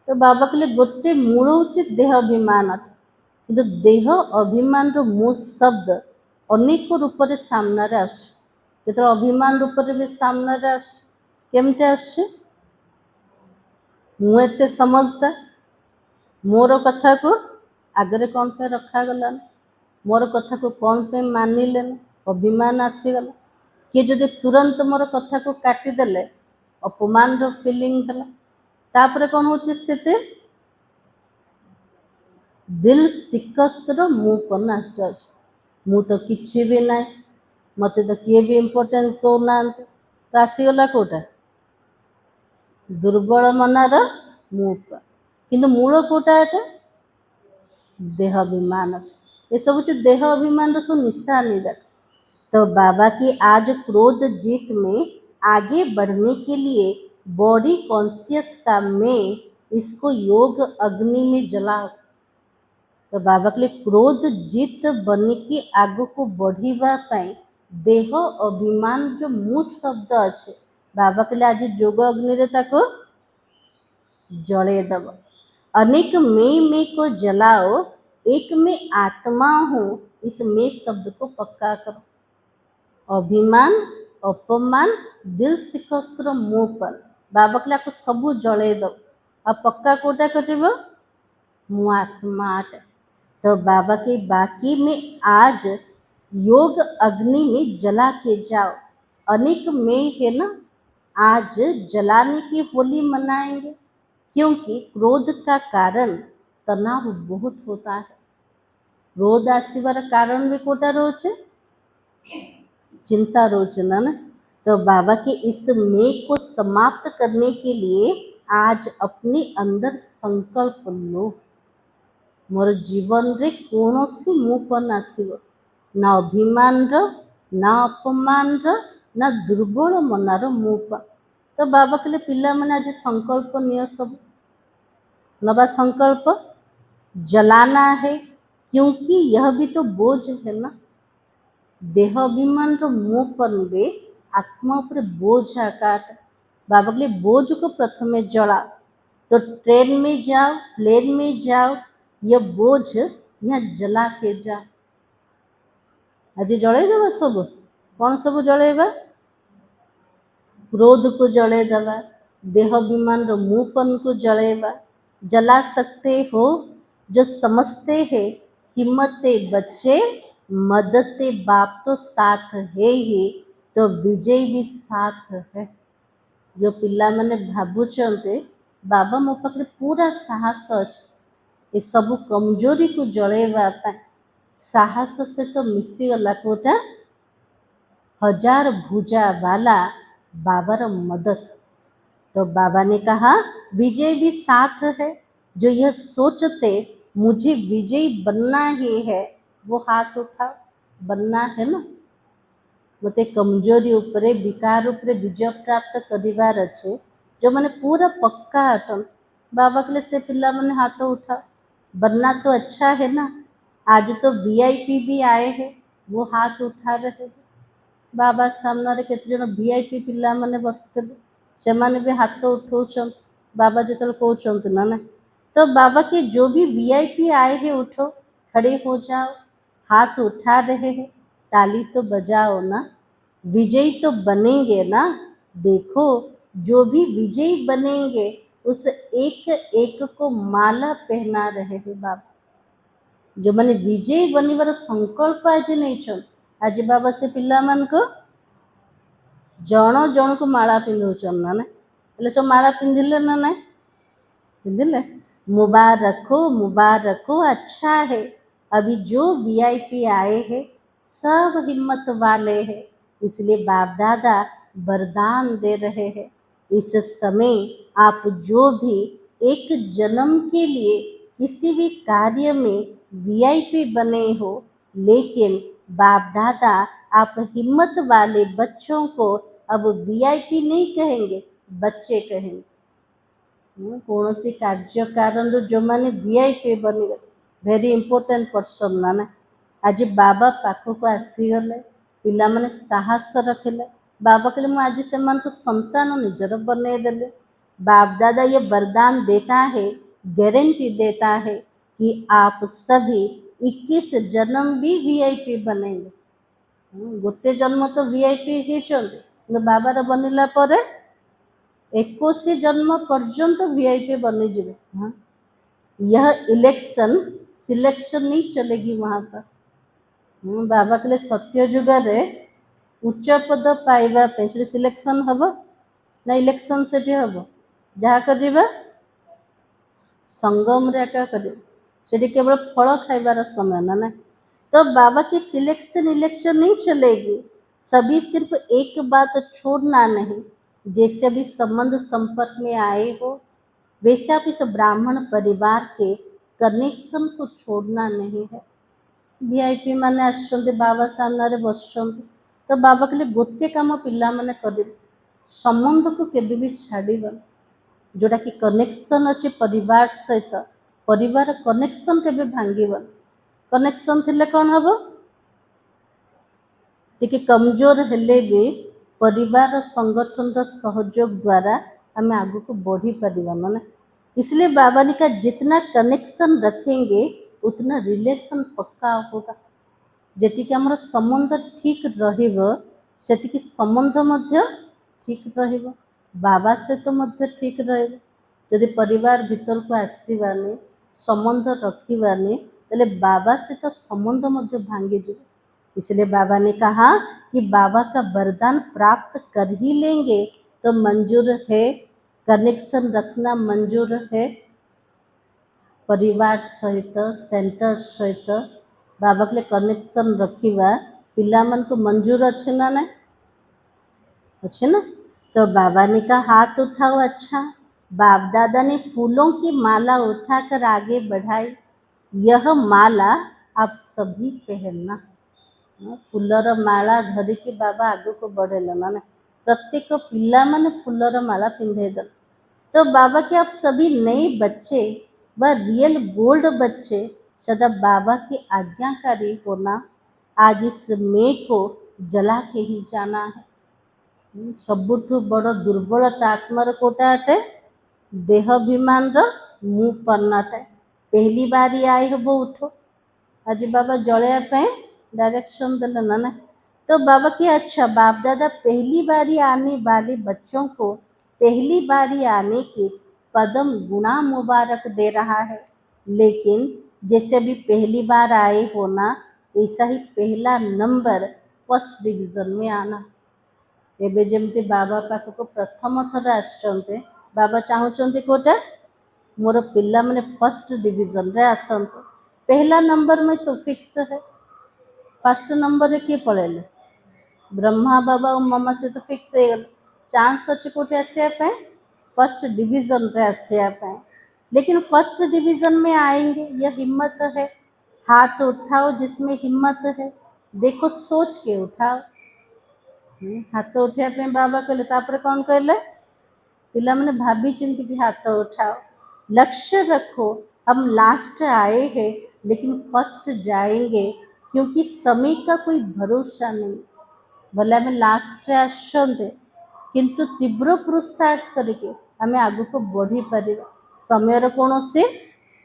तो बाबा के लिए गोटे मूल उचित देह अभिमान किंतु देह अभिमान रो मू शब्द अनेक रूप से सामने आसे अभिमान रूप भी सामने केमती आसे मुझे समझता मोर कथा को आगरे कौन पे रखा गला मोर कथा को कौन पे मानिले अभिमान आसीगला किए जदि तुरंत मोर कथा को काटिदेले अपमान रो फीलिंग है तापर कौन हो स्थिति दिल शिकस्तर मुँह आस मु तो किसी भी ना मत तो किए भी इम्पोर्टेंस दौना तो आसीगला कौटा दुर्बल मनार मुँह किंतु मूल कौटा एटा देह अभिमान ये सब देह अभिमान सब निशानी जाक तो बाबा की आज क्रोध जीत में आगे बढ़ने के लिए बॉडी कॉन्शियस का मैं इसको योग अग्नि में जलाओ। तो बाबा कहले क्रोध जीत बनिकी आगको बढ़िबा पाई देह अभिमान जो मु शब्द अच्छे बाबा कहले आज जोग अग्नि रे ताको जले दब। अनेक मैं को जलाओ, एक मैं आत्मा हूँ, इस मैं शब्द को पक्का करो। अभिमान अपमान दिल शिकस्त्र मुँह पर बाबा कहले आपको सबू जले दब। आ पक्का कोटा कर मु आत्मा अटे। तो बाबा के बाकी में आज योग अग्नि में जला के जाओ। अनेक में है ना, आज जलाने की होली मनाएंगे, क्योंकि क्रोध का कारण तनाव बहुत होता है। क्रोध आसवर कारण भी कोटा रोचे चिंता रोचना ना। तो बाबा के इस मैं को समाप्त करने के लिए आज अपने अंदर संकल्प लो, मोर जीवन रे कौनसी मुपन आसव ना अभिमान ना अपमान ना दुर्बल मनार मुपन। तो बाबा कहले पिला मैंने आज संकल्प नियो, सब नवा संकल्प जलाना है, क्योंकि यह भी तो बोझ है ना। देह अभिमान मुपन बे आत्मा पर बोझ आकाट। बाबा कहले बोझ को प्रथमे जला। तो ट्रेन में जाओ, प्लेन में जाओ, यह बोझ यहाँ जला के जा। आज जलैदेवा सब कौन सब जलैबा? क्रोध को जलैदेवा, देह अभिमान मुँहपन को जलैबा। जला सकते हो जो समझते हैं हिम्मते बच्चे मददते बाप तो साथ है ही, तो विजय भी साथ है। जो पिला मैंने भावुचंते बाबा मो पाखे पूरा साहस अच्छे ये सबू कमजोरी को जलैवा साहस से तो मिसीगला कोटा हजार भुजा वाला बाबर मदद। तो बाबा ने कहा विजय भी साथ है। जो यह सोचते मुझे विजयी बनना ही है वो हाथ उठाओ। बनना है ना, मते कमजोरी उपरे विकार उपरे विजय प्राप्त करिवार अच्छे। जो मैंने पूरा पक्का अटन बाबा के लिए से पिला मैंने हाथ उठाओ। बनना तो अच्छा है ना। आज तो वीआईपी भी आए हैं, वो हाथ उठा रहे हैं। बाबा सामने केते जन वीआईपी पिला मैंने बसते से माने भी हाथ उठाउछन बाबा जो कहते ना ना। तो बाबा के जो भी वीआईपी आए हैं उठो, खड़े हो जाओ, हाथ उठा रहे हैं, ताली तो बजाओ ना। विजयी तो बनेंगे ना। देखो जो भी विजयी बनेंगे उस एक एक को माला पहना रहे हैं बाबा। जो मैंने विजयी बनवार संकल्प आज नहीं छन, आज बाबा से पिला मान को जन जन को माला पिंधुचन ना ना। એટલે सब माला पिंधिले ना ना पिंधिले। मुबारक हो, अच्छा है। अभी जो वीआईपी आए हैं सब हिम्मत वाले हैं, इसलिए बाप दादा वरदान दे रहे हैं। इस समय आप जो भी एक जन्म के लिए किसी भी कार्य में वीआईपी बने हो, लेकिन बाप दादा आप हिम्मत वाले बच्चों को अब वीआईपी नहीं कहेंगे, बच्चे कहेंगे। कौन सी कार्य कारण जो मैंने वीआईपी बने वेरी इंपोर्टेंट पर्सन ना ना। आज बाबा पाखक आसीगले, पिला मैंने साहस रखिले। बाबा कहले मुझे आज से मन को संतान निजर बनईदेले। बाप दादा ये वरदान देता है, गारंटी देता है कि आप सभी 21 जन्म भी वीआईपी बनेंगे। गोटे जन्म तो वीआईपी ही बाबार बनला पर 21 जन्म पर्यंत वीआईपी बनी जीवे। हाँ, यह इलेक्शन सिलेक्शन नहीं चलेगी वहाँ पर। बाबा कहले सत्य जुगे उच्च पद पाइबा से सिलेक्शन हम ना इलेक्शन से हम जहाँ कर संगम रे क्या कर केवल फल खाइबार समय ना ना। तो बाबा की सिलेक्शन इलेक्शन नहीं चलेगी। सभी सिर्फ एक बात छोड़ना नहीं, जैसे अभी संबंध संपर्क में आए हो वैसे आप इस ब्राह्मण परिवार के कनेक्शन को छोड़ना नहीं है। वीआईपी माने आसछन्ते बाबा सामने बसछन्ते, तो बाबा कहले गोटे काम पिला माने करिबे, संबंध को केबे भी छाड़िबन, जोटा कि कनेक्शन अच्छे परिवार सहित, परिवार कनेक्शन केबे भांगिबन। कनेक्शन थिले कौन हबो, टिके कमजोर हेले भी परिवार संगठन सहयोग द्वारा हमें आगु को बढ़ी परिवा माने। इसलिए बाबा ने कहा जितना कनेक्शन रखेंगे उतना रिलेशन पक्का होगा। जेतिके हमर संबंध ठीक रहिबो सेतिके संबंध मध्य ठीक रहिबो, बाबा सहित मध्य ठीक रहिबो। यदि परिवार भीतर को आसीबानी संबंध रखिबानी तले बाबा सहित संबंध मध्य भांगी जिवो। इसलिए बाबा ने कहा कि बाबा का वरदान प्राप्त कर ही लेंगे तो मंजूर है, कनेक्शन रखना मंजूर है परिवार सहित, सेंटर सहित। बाबा के लिए कनेक्शन रखिबा पिला मन को मंजूर अच्छे ना ना अच्छे ना। तो बाबा ने कहा हाथ उठाओ। अच्छा, बाप दादा ने फूलों की माला उठाकर आगे बढ़ाई। यह माला आप सभी पहनना। फूलर माला धरिकी बाबा आगे को बढ़ेला ना, प्रत्येक पिला माने फूलर माला पिंधेदल। तो बाबा के आप सभी नए बच्चे व रियल गोल्ड बच्चे सदा बाबा की आज्ञाकारी होना। आज इस मे को जला के ही जाना है। सबुठु बड़ दुर्बलता आत्मार कोटा अटे, देहाभिमान मुँह पन्नाटे। पहली बारी आए हो उठो, आज बाबा जलया पे डायरेक्शन देना ना। तो बाबा की अच्छा, बाप दादा पहली बारी आने वाले बच्चों को पहली बारी आने की पदम गुना मुबारक दे रहा है। लेकिन जैसे अभी पहली बार आए हो ना, ऐसा ही पहला नंबर फर्स्ट डिवीजन में आना। एबे जेमती बाबा पाखक प्रथम थर आसचंते, बाबा चाहूचंते कोटा मोर पिला माने फर्स्ट डिवीजन रे आसंत। पहला नंबर में तो फिक्स है, फर्स्ट नंबर रे किए पड़ेले ब्रह्मा बाबा और मामा से तो फिक्स है। चांस अच्छे कोटे आसिया पे फर्स्ट डिवीजन रे आसिया पे, लेकिन फर्स्ट डिवीजन में आएंगे यह हिम्मत है। हाथ उठाओ जिसमें हिम्मत है, देखो सोच के उठाओ। हाथ उठा पे बाबा कहले, तापर कौन कहले पिला मैंने भाभी चिंती की हाथ उठाओ। लक्ष्य रखो, हम लास्ट आए हैं लेकिन फर्स्ट जाएंगे, क्योंकि समय का कोई भरोसा नहीं। भले आम लास्ट आसते किंतु तीव्र पुरुषार्थ करके आम आग को बढ़ी पार। समय कौन से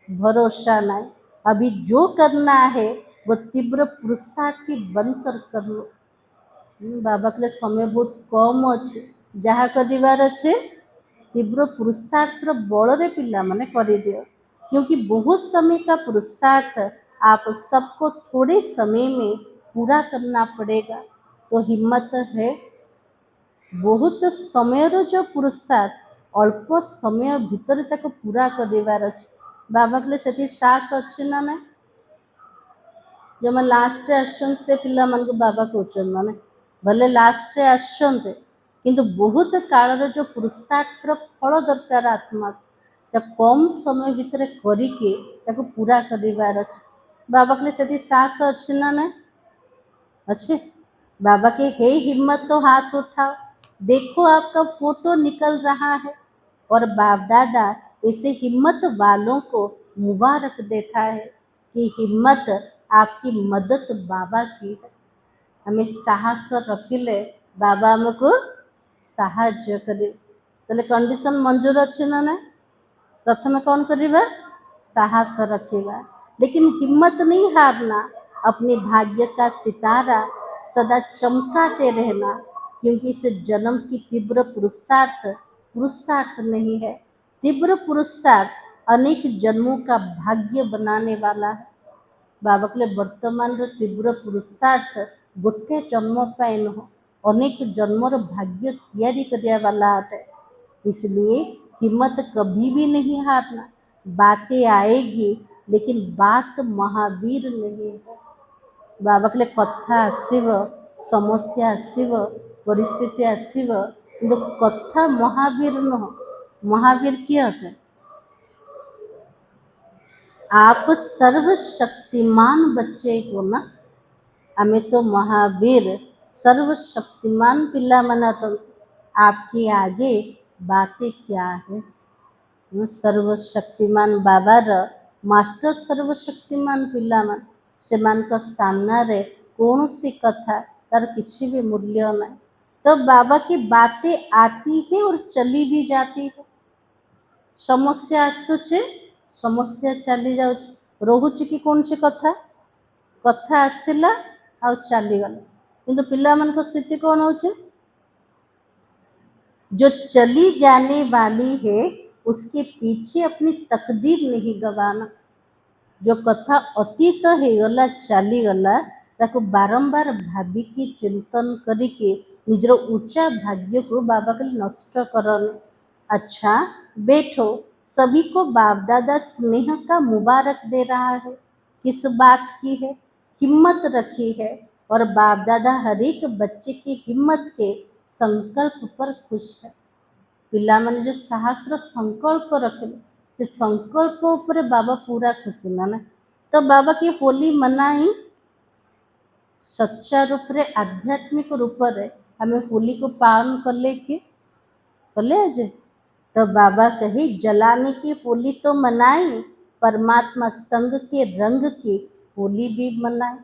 भरोसा ना। अभी जो करना है वो तीव्र पुरुषार्थ बनकर कर लो। बाबा के समय बहुत कम अच्छे, जहाँ कर अच्छे तीव्र पुरुषार्थ बल रे पिला माने कर दियो। क्योंकि बहुत समय का पुरुषार्थ आप सबको थोड़े समय में पूरा करना पड़ेगा। तो हिम्मत है, बहुत समय जो पुरुषार्थ अल्प समय भितर ताको पूरा कर अच्छे। बाबा के से साहस अच्छे ना ना। जो मैं लास्ट आसन से पिला मन को बाबा कहते ना, भले लास्ट आसते किंतु बहुत काल जो पुरुषार्थ फल दरकार आत्मा कम समय भितर करके पूरा कर। बाबा के से साहस अच्छे ना ना अच्छे। बाबा के हे हिम्मत तो हाथ उठाओ, देखो आपका फोटो निकल रहा है। और बाप दादा ऐसे हिम्मत वालों को मुबारक देता है कि हिम्मत आपकी मदद बाबा की है। हमें साहस रखिले बाबा हमको साहाଯ୍य करे। तो कंडीशन मंजूर अच्छे ना ना। प्रथम कौन करिबा, साहस रखिबा, लेकिन हिम्मत नहीं हारना। अपने भाग्य का सितारा सदा चमकाते रहना, क्योंकि इस जन्म की तीव्र पुरुषार्थ नहीं है। तीव्र पुरुषार्थ अनेक जन्मों का भाग्य बनाने वाला है। बाबा के वर्तमान तीव्र पुरुषार्थ गोटे जन्म पाए नुह, अनेक जन्मर भाग्य तैयारी करने वाला है। इसलिए हिम्मत कभी भी नहीं हारना। बातें आएगी लेकिन बात महावीर नहीं है। बाबा के कथा आसव, समस्या आसव, परिस्थिति आसव, कि कथा महावीर नुह। महावीर किए अटे, आप सर्वशक्तिमान बच्चे हो ना। आम सब महावीर सर्वशक्तिमान पिला मन आपके आगे बातें क्या है। सर्वशक्तिमान बाबार मास्टर सर्वशक्तिमान पिला मन सेमानक सामने कौन सी कथा तार किसी भी मूल्य नहीं। तो बाबा की बातें आती है और चली भी जाती है। समस्या आसुचे समस्या चली जाउछ रोहुची कि कौन सी कथा कथा आसिला आ चलीगला किंतु पिला मन को स्थिति कौन होचे जो चली जाने वाली है उसके पीछे अपनी तकदीर नहीं गवाना। जो कथा अतीत हो गला चलीगला ताको बारंबार भाविकी चिंतन करिके निजर ऊंचा भाग्य को बाबा के लिए नष्ट करने। अच्छा बैठो, सभी को बाप दादा स्नेह का मुबारक दे रहा है। किस बात की है? हिम्मत रखी है और बाप दादा हर एक बच्चे की हिम्मत के संकल्प पर खुश है। पिला माने जो साहसर संकल्प रखे से संकल्प ऊपर बाबा पूरा खुशी ना। तो बाबा की होली मनाई सच्चा रूप रे आध्यात्मिक रूप रे हमें होली को पालन कले कि कले आज। तो बाबा कहे जलाने की होली तो मनाई, परमात्मा संग के रंग की होली भी मनाई,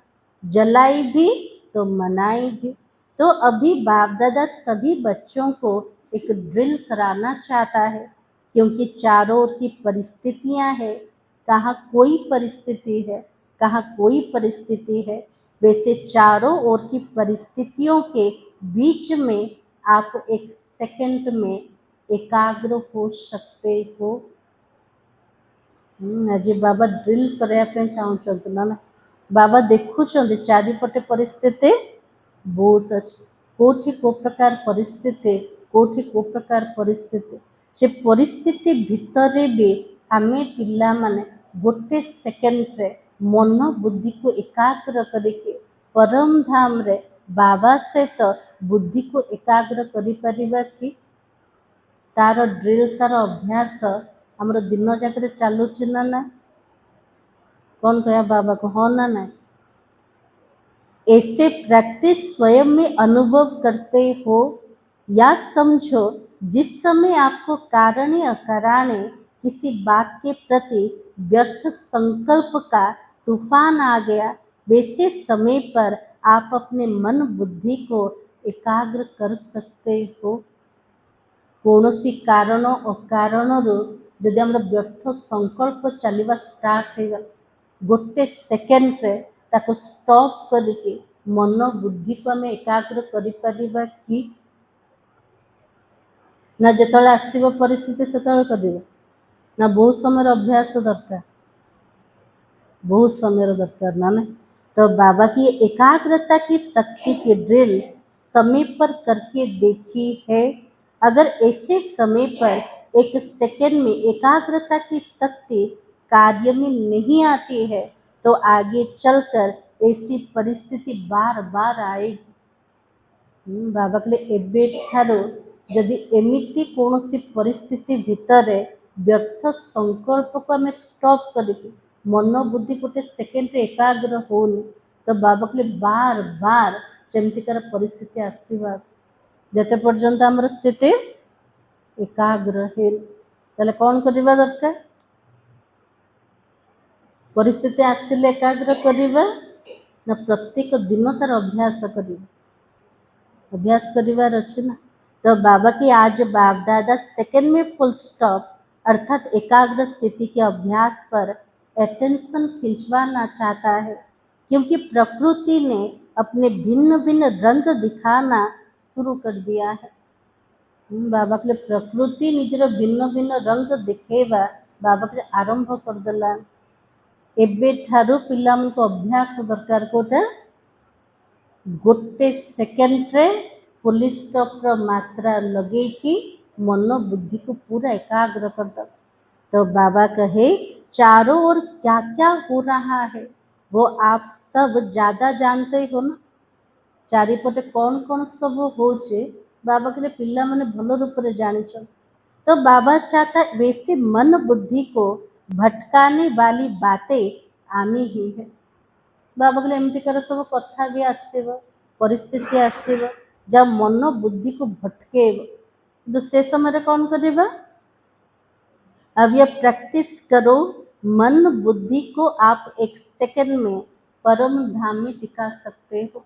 जलाई भी तो मनाई भी। तो अभी बाप दादा सभी बच्चों को एक ड्रिल कराना चाहता है क्योंकि चारों ओर की परिस्थितियां हैं। कहाँ कोई परिस्थिति है, कहाँ कोई परिस्थिति है। वैसे चारों ओर की परिस्थितियों के बीच में आप एक सेकंड में एकाग्र हो सकते हो। आज बाबा ड्रिल करने चाहते ना बाबा देखुं चारिपटे परिस्थिति बहुत अच्छी कोठी को प्रकार परिस्थिति कोठी को प्रकार परिस्थिति से परिस्थिति भितर भी आम पिला माने गोटे सेकेंड रे मन बुद्धि को एकाग्र करके परम धाम रे बाबा सहित बुद्धि को एकाग्र करि परिबा कि तार ड्रिल तार अभ्यास आमर दिन जाक चलुची ना ना कौन कह बाबा को हाँ ना ना। ऐसे प्रैक्टिस स्वयं में अनुभव करते हो या समझो जिस समय आपको कारण या अकारण किसी बात के प्रति व्यर्थ संकल्प का तूफान आ गया, वैसे समय पर आप अपने मन बुद्धि को एकाग्र कर सकते हो। कौन सी कारण अकारण जदि आम व्यर्थ संकल्प चलवा स्टार्ट हो गला गोटे सेकेंड रे ताको स्टॉप करके मन बुद्धि को आम एकाग्र करिपरिबा कि ना जिते आसब परिस्थिति से कर ना बहुत समय अभ्यास दरकार बहुत समय दरकार ना नहीं। तो बाबा की एकाग्रता की शक्ति की ड्रिल समय पर करके देखी है। अगर ऐसे समय पर एक सेकंड में एकाग्रता की शक्ति कार्य में नहीं आती है तो आगे चलकर ऐसी परिस्थिति बार बार आएगी। बाबा कहले एबे ठारो जदि एमिति कौन सी परिस्थिति भितर व्यर्थ संकल्प को आम स्टॉप करके मन बुद्धि गोटे सेकेंड एकाग्र होनी तो बाबा कहले बार बार सेमतिकार परिस्थिति आसवा जते पर्यंत आमर स्थिति एकाग्र है ताले कौन करवा दरकार परिस्थिति आसिले एकाग्र करवा ना प्रत्येक दिन तार अभ्यास करवा अभ्यास करिवार अच्छे ना। तो बाबा की आज बाप दादा सेकंड में फुल स्टॉप अर्थात एकाग्र स्थिति के अभ्यास पर अटेंशन खिंचवाना चाहता है क्योंकि प्रकृति ने अपने भिन्न भिन्न रंग दिखाना शुरू कर दिया है। बाबा के प्रकृति निजर भिन्न भिन्न रंग दिखेवा बाबा के आरंभ करदेला। एबे ठारू पिला को अभ्यास दरकार कोटा गोटे सेकेंड रे फुल स्टॉप मात्रा लगे कि मन बुद्धि को पूरा एकाग्र कर दो। तो बाबा कहे चारों ओर क्या क्या हो रहा है वो आप सब ज़्यादा जानते हो ना। चारिपटे कौन कौन सब होचे बाबा के पिला माने भल रूप से जानी। तो बाबा चाहता वैसे मन बुद्धि को भटकाने वाली बातें आनी ही है। बाबा कहले एमती कर सब कथा भी आसब परिस्थिति आसीब जहाँ मन बुद्धि को भटकेब तो से समय कौन करिबा अब ये प्रैक्टिस करो मन बुद्धि को आप एक सेकंड में परम धाम में टिका सकते हो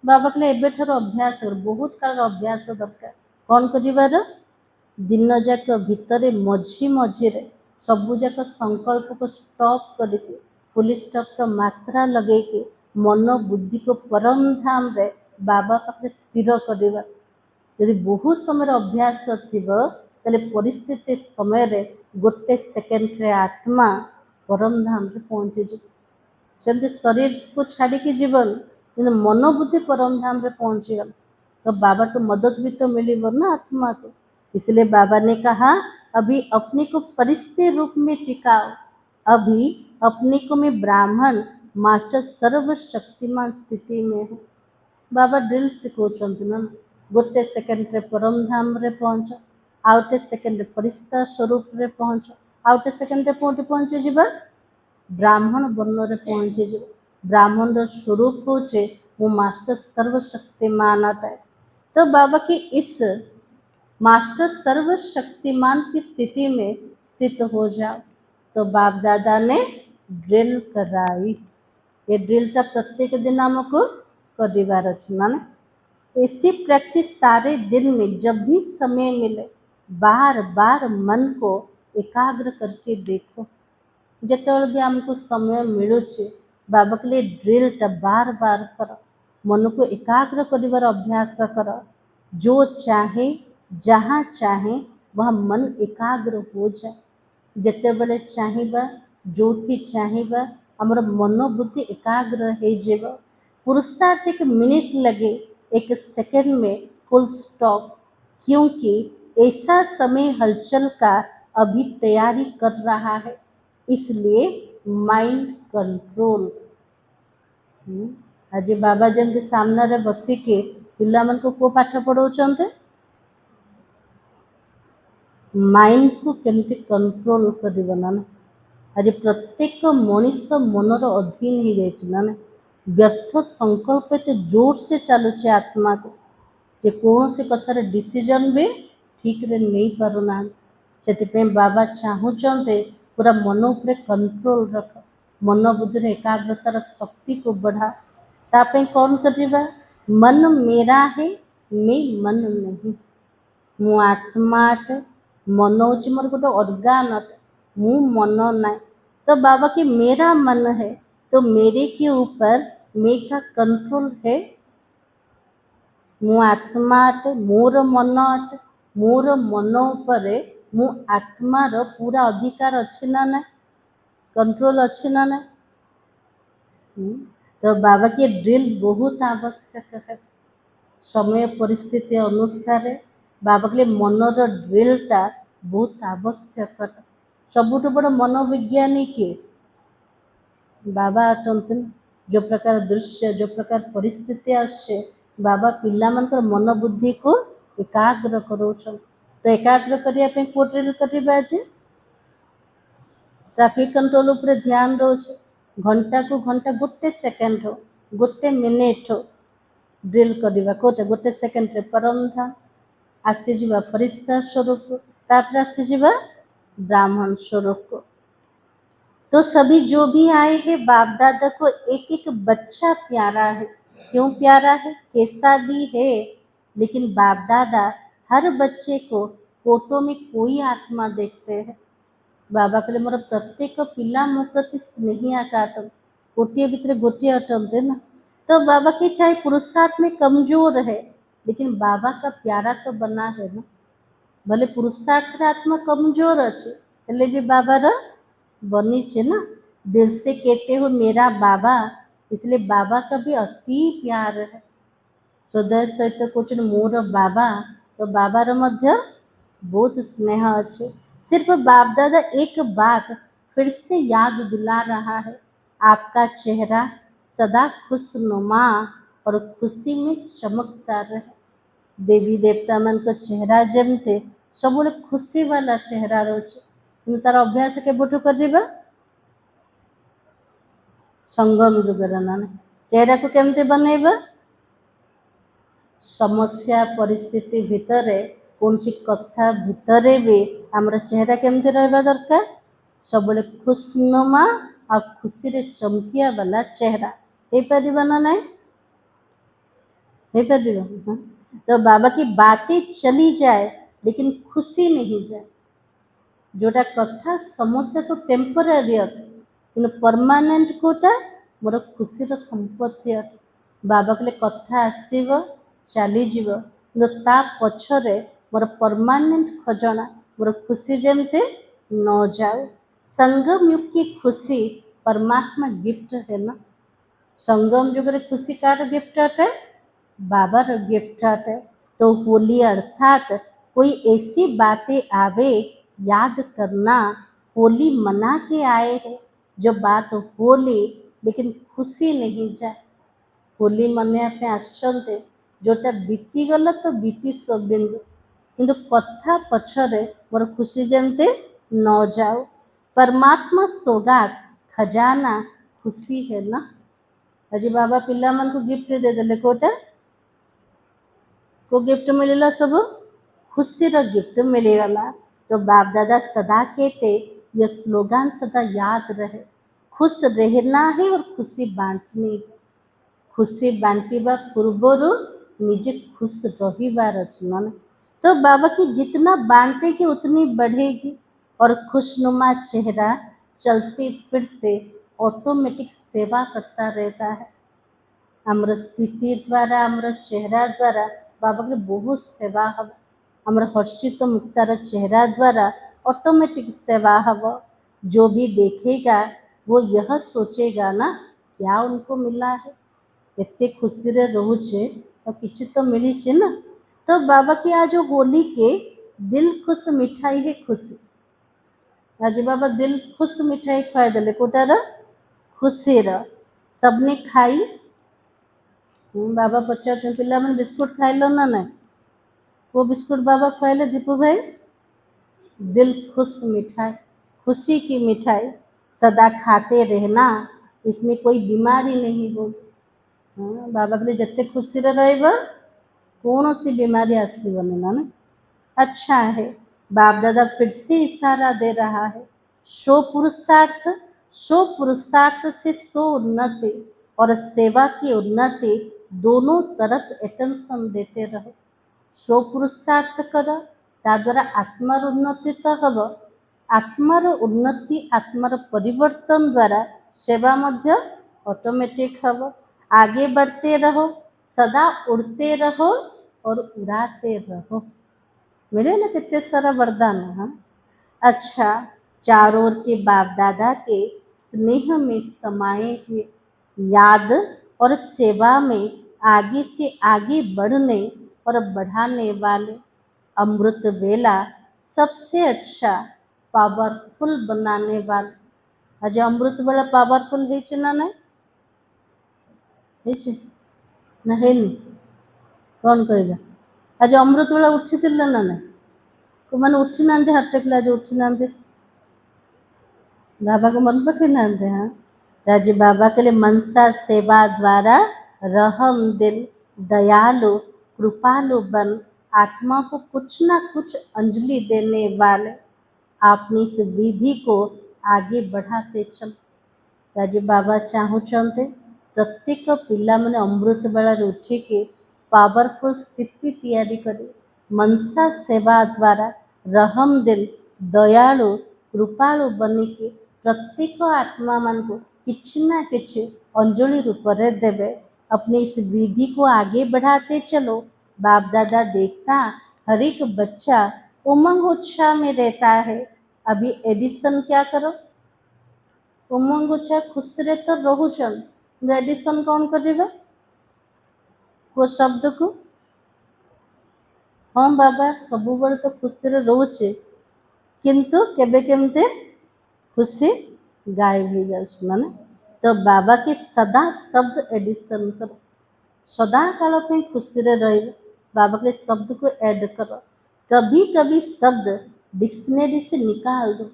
बाबा कहले एबेठार अभ्यास बहुत काल अभ्यास दरकार कौन करिबार दिन जाक भितर मझी मझिरे सबू जाक संकल्प को स्टॉप करके फुल स्टॉप मात्रा लगे के मन बुद्धि को परम धाम रे बाबा पाखे स्थिर करवा यदि बहुत समय अभ्यास थिबो ताले परिस्थिति समय रे गोटे सेकेंड रे आत्मा परम धाम रे पहुंची जिवो सेमती शरीर को छाड़ी के जीवन किंतु मन बुद्धि परम धाम रे पहुंची गल तो बाबा को मदद भी तो मिली ना आत्मा को इसलिए बाबा ने कहा अभी अपने को फरिश्ते रूप में टिकाओ अभी अपने को मैं ब्राह्मण मास्टर सर्वशक्तिमान स्थिति में हूँ बाबा ड्रिल सिखौछंती ना गोटे सेकेंड रे परम धाम रे पहुंच आउटे सेकेंड रे फरिश्ता स्वरूप रे पहुंच आउटे सेकेंड रे कोठी पहुंची जिबा ब्राह्मण वर्ण रे पहुंची जिबा ब्राह्मण रो स्वरूप होचे वो मास्टर सर्वशक्तिमान अटे तो बाबा की इस मास्टर सर्वशक्तिमान की स्थिति में स्थित हो जाओ तो बाप दादा ने ड्रिल कराई ये ड्रिलटा प्रत्येक दिन हमको करिवार अछि माने ऐसी प्रैक्टिस सारे दिन में जब भी समय मिले बार बार मन को एकाग्र करके देखो जितेबाला भी आमको समय मिलुचे बाबा के लिए ड्रिलटा बार बार कर मन को एकाग्र करिवार अभ्यास कर जो चाहे जहाँ चाहे वह मन एकाग्र हो जाए जितेबाला चाहिबा जोठी चाहिबा हमर मन बुद्धि एकाग्र हो जाए पुरुषार्थ एक मिनट लगे एक सेकंड में फुल स्टॉप क्योंकि ऐसा समय हलचल का अभी तैयारी कर रहा है इसलिए माइंड कंट्रोल आज बाबा जमी सामने बसिके पिला मन को पाठ पढ़ाउछन्ते माइंड को केमती कंट्रोल करिबो ना आज प्रत्येक मनीष मनर अधीन हो जाइछि ना व्यर्थ संकल्प एत जोर से चलुचे आत्मा को जे कौन से कथार डिसीजन भी ठीक रे नहीं पारुना से बाबा चाहूचंते पूरा मन उपरे कंट्रोल रख मन बुद्धि एकाग्रतार शक्ति को बढ़ा तापे कौन करिबा मन मेरा है मैं मन नहीं मु आत्मा अटे मन हूँ मोर गोटे ऑर्गन अटे मु मन ना तो बाबा की मेरा मन है तो मेरे के ऊपर मैं का कंट्रोल है मु आत्मा अटे मोर मन अटे मोर मन उपर मु आत्मार पूरा अधिकार अच्छे ना ना कंट्रोल अच्छे ना ना तो बाबा की ड्रिल बहुत आवश्यक है समय परिस्थिति अनुसार बाबा के लिए मनर ड्रिलटा बहुत आवश्यक सबुठ बड़ मनोविज्ञानी किए बाबा अटंती जो प्रकार दृश्य जो प्रकार परिस्थिति आसे बाबा पिला मनकर मन बुद्धि को एकाग्र कराउछन तो एकाग्र करने को ड्रिल करिबा जे ट्रैफिक कंट्रोल उपरे ध्यान रोचे घंटा को घंटा गोटे सेकेंड हो गोटे मिनिट हो ड्रिल करवा कोटे गोटे सेकेंड रे परम धाम आसीजा फरिश्ता स्वरूप तापर आसीजा ब्राह्मण स्वरूप को तो सभी जो भी आए हैं बाप दादा को एक एक बच्चा प्यारा है क्यों प्यारा है कैसा भी है लेकिन बाप दादा हर बच्चे को फोटो में कोई आत्मा देखते हैं बाबा कहले मोर प्रत्येक पिला मो प्रति स्नेही आकाटन गोटे भितर गोटे अटंते ना तो बाबा की चाहे पुरुषार्थ में कमजोर है लेकिन बाबा का प्यारा तो बना है ना भले पुरुषार्थ आत्मा कमजोर अच्छे हेले भी बाबा रा बनी छे ना दिल से कहते हो मेरा बाबा इसलिए बाबा का भी अति प्यार है हृदय सहित कुछ मोर बाबा तो बाबार मध्य बहुत स्नेह अच्छे सिर्फ बाप दादा एक बात फिर से याद दिला रहा है आपका चेहरा सदा खुशनुमा और खुशी में चमकता रहे देवी देवता मन को चेहरा जमते सब खुशी वाला चेहरा रोचे तार अभ्यास के बुठू कर संगम जुगर ना चेहरा को केमती बनैबा समस्या परिस्थिति भितरे कौन सी कथा भितरे भी आमर चेहरा केमती रहा दरकार सब खुशनुमा आ खुशी रे चमकिया वाला चेहरा हो पार ना नहीं हो पार हाँ? तो बाबा की बातें चली जाए लेकिन खुशी नहीं जाए जोटा कथा समस्या सब टेम्परारी अटे कि परमानेंट कोटा मोर खुशीर संपत्ति अटे बाबा कहले कथा आसब चलीज ता पछरे मोर परमानेंट खजना मोर खुशी जमते न जाओ संगम युग की खुशी परमात्मा गिफ्ट है ना संगम युग रे खुशी कार गिफ्ट अटे बाबार गिफ्ट अटे तो होली अर्थात कोई ऐसी बातें आवे याद करना होली मना के आए हैं जो बात होली लेकिन खुशी नहीं जाए होली मनाया पे आसते जोटा बीतीगला तो बीती सब बिंदु किंतु कथा पछरे मोर खुशी जमते न जाओ परमात्मा सौगात खजाना खुशी है ना आज बाबा पिला मन को गिफ्ट दे देले कोटा को गिफ्ट मिलला सब खुशी रो गिफ्ट मिलगला तो बाप दादा सदा कहते यह स्लोगान सदा याद रहे खुश रहना है और खुशी बांटनी है खुशी बांटिबा पूर्वर निजे खुश रहिबार अछि ना तो बाबा की जितना बांटेगी उतनी बढ़ेगी और खुशनुमा चेहरा चलते फिरते ऑटोमेटिक सेवा करता रहता है आमर स्थिति द्वारा आमर चेहरा द्वारा बाबा के बहुत सेवा हम आमर हर्षित मुक्तार चेहरा द्वारा ऑटोमेटिक सेवा हम जो भी देखेगा वो यह सोचेगा ना क्या उनको मिला है एते खुशी रे रोचे तो किसी तो मिली छे ना तो बाबा की आज होली के दिल खुश मिठाई है खुशी आज बाबा दिल खुश मिठाई खुआ देले कोटार खुशी र सबने खाई बाबा पचार पिला मैंने बिस्कुट खाइल ना ना वो बिस्कुट बाबा खुआले दीपू भाई दिल खुश मिठाई खुशी की मिठाई सदा खाते रहना इसमें कोई बीमारी नहीं होगी हाँ, बाबा के जिते खुशी रहा कौन सी बीमारी आसबनी ना अच्छा है बाप दादा फिर से इशारा दे रहा है सो पुरुषार्थ से सो उन्नति और सेवा की उन्नति दोनों तरफ अटेंशन देते रहो सो पुरुषार्थ कर द्वारा आत्मार उन्नति तो हम आत्मार उन्नति आत्मार परिवर्तन द्वारा सेवा मध्य ऑटोमेटिक हम आगे बढ़ते रहो सदा उड़ते रहो और उड़ाते रहो मिले ना कितने सारा वरदान हाँ अच्छा चारों ओर के बाप दादा के स्नेह में समाये हुए याद और सेवा में आगे से आगे बढ़ने और बढ़ाने वाले अमृत वेला सबसे अच्छा पावरफुल बनाने वाले आज अमृत वेला पावरफुल है ना नहीं ना है नहीं कौन कहगा आज अमृत बेला उठी ना ना मैंने उठी ना हार्ट आज उठी ना बाबा को मन पकड़ ना हाँ आज बाबा के लिए मनसा सेवा द्वारा रहम दिल दयालु कृपालु बन आत्मा को कुछ ना कुछ अंजलि देने वाले अपनी इस विधि को आगे बढ़ाते चल आज बाबा चाहते प्रत्येक पिला मैंने अमृत बेला उठिकी पावरफुल स्थिति तैयारी करी मनसा सेवा द्वारा रहम दिल दयालु कृपालु बनिकी प्रत्येक आत्मा मान को किछि ना किछि अंजलि रूप में देवे अपनी इस विधि को आगे बढ़ाते चलो बाप दादा देखता हर एक बच्चा उमंग उत्साह में रहता है अभी एडिशन क्या करो उमंग उत्साह खुश रे तो रोचन एडिशन कौन करेगा वो शब्द को हाँ बाबा सब बड़े तो खुशी रे रोचे किंतु केबे केमते खुशी गायब हो जाए माने तो बाबा के सदा शब्द एडिशन करो सदा काल पे खुशी रे रही बाबा के शब्द को ऐड करो कभी कभी शब्द डिक्शनरी से निकाल दो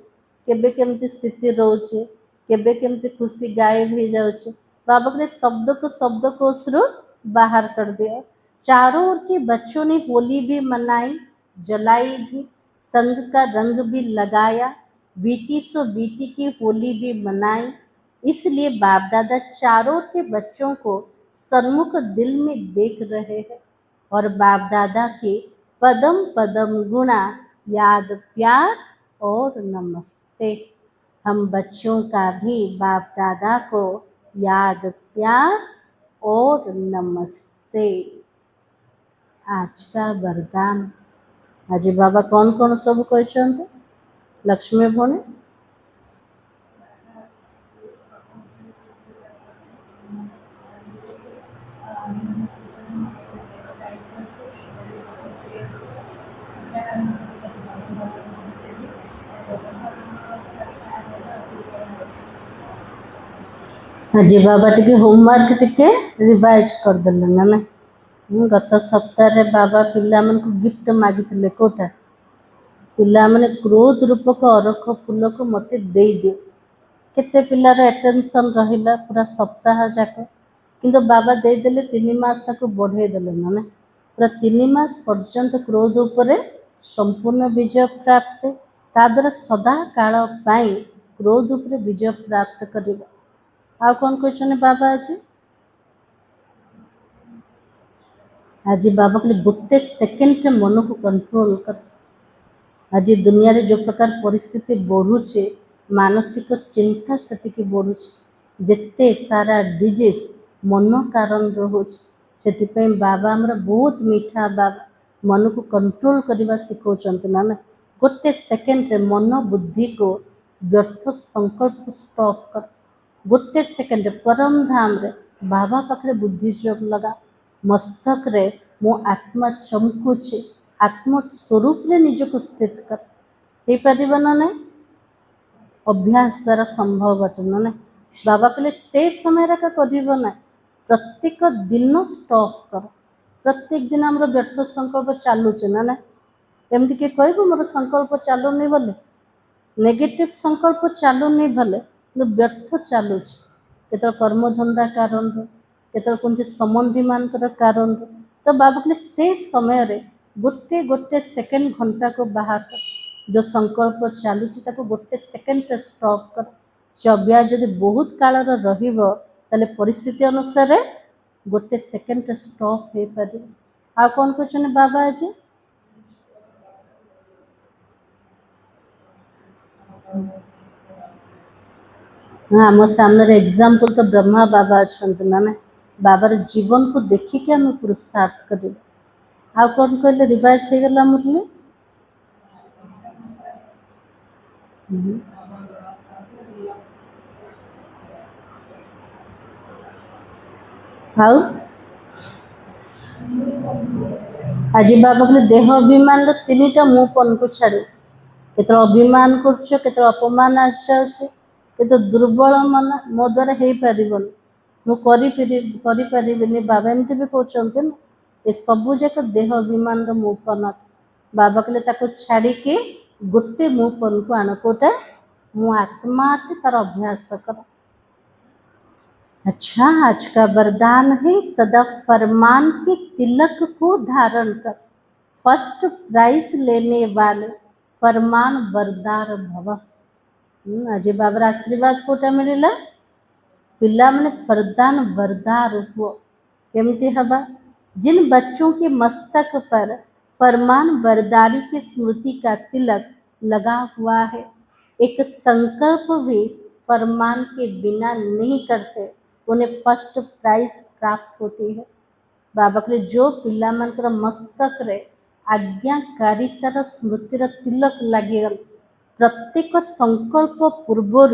केबे केमती स्थिति रोचे केबे केमती खुशी गायब हो जाए बाबा के शब्द को शब्दकोश रू बाहर कर दिया चारों ओर के बच्चों ने होली भी मनाई, जलाई भी, संग का रंग भी लगाया, बीती सो बीती की होली भी मनाई। इसलिए बाप दादा चारों ओर के बच्चों को सन्मुख दिल में देख रहे हैं और बाप दादा के पदम पदम गुणा याद प्यार और नमस्ते। हम बच्चों का भी बाप दादा को याद प्यार और नमस्ते। आज का वरदान आज बाबा कौन कौन सब कहते लक्ष्मी भौणी आज बाबा टिके होमवर्क टिके रिवाइज करदेले ना ना गत सप्ताह बाबा पिला मन को गिफ्ट मागिथिले कोटा पिला माने क्रोध रूपक अरख फूल को मते देई दियो केते पिलार एटेंशन रहिला पूरा सप्ताह जाक किंतु बाबा देदेले 3 मास ताको बढ़े देले ना पूरा 3 मास पर्यंत क्रोध उपरे संपूर्ण विजय प्राप्त ता द्वारा सदा काल पाई क्रोध उपरे विजय प्राप्त करिबा आ कौन कहछने बाबा आज बाबा कहले गोटे सेकेंड रे मन को कंट्रोल कर आज दुनिया रे जो प्रकार परिस्थिति बढ़ुचे मानसिक चिंता सेतिकी बढ़ुचे जेते सारा डिजीज मन कारण रोचे सेतिपई बाबा हमर बहुत मीठा बाबा मन को कंट्रोल करवा सिखौचंत ना ना गोटे सेकेंड रे मन बुद्धि को व्यर्थ संकल्प को स्टॉप कर गोटे सेकेंड रे परम धाम रे बाबा पाखरे बुद्धि जोग लगा मस्तक रे मो आत्मा चमकुचे आत्मस्वरूप रे निजको स्थित कर हे पारिबा ना नहीं अभ्यास द्वारा संभव अटे ना नहीं बाबा कहले से समय रे का करिबो ना प्रत्येक दिन स्टॉप कर प्रत्येक दिन हमर व्यर्थ संकल्प चालुचे ना ना एमती के कहबो मोर संकल्प चालू नहीं बोले नेगेटिव संकल्प चालू नहीं भले किंतु व्यर्थ चालुचे केतल कर्मधंदा कारण केतल कौन संबंधी मान कारण तो बाबा कहले से समय रे गोटे गोटे सेकेंड घंटा को बाहर कर जो संकल्प चलुची ताको गोटे सेकेंड रे स्टॉप कर से अभ्यास जदि बहुत काल रहिबो ताले परिस्थिति अनुसार गोटे सेकेंड रे स्टॉप हो पारे आ कौन कहछन बाबा आज हाँ आम सामने एग्जाम्पल तो ब्रह्मा बाबा अच्छा ना बाबार जीवन को देखिके आम पुरुषार्थ कर आ कौन कहले रिवाइज हो गला मुरली हाउ आज बाबा कहले देह अभिमान तीनटा मुपन को छाड़ केत अभिमान कर अपमान आसाचे केत दुर्बल मन मो द्वारा हो पार मुझे बाबा एमती भी कहते ना ये सबू जाक देह अभिमान मुपन बाबा कहले छाड़ी के गोटे मुपन को आण कोटा मु आत्मा तार अभ्यास कर अच्छा आज का वरदान है सदा फरमान के तिलक को धारण कर फर्स्ट प्राइज लेने वाले फरमान वरदार भव आज बाबर आशीर्वाद कोटा मिलला पिला मैंने फरदान वरदार हुआ केमती हवा जिन बच्चों के मस्तक पर फरमान वरदारी की स्मृति का तिलक लगा हुआ है एक संकल्प भी फरमान के बिना नहीं करते उन्हें फर्स्ट प्राइज प्राप्त होती है बाबा कहले जो पिला मानकर मस्तक रे आज्ञाकारितार स्मृतिर तिलक लगिगल प्रत्येक संकल्प पूर्वर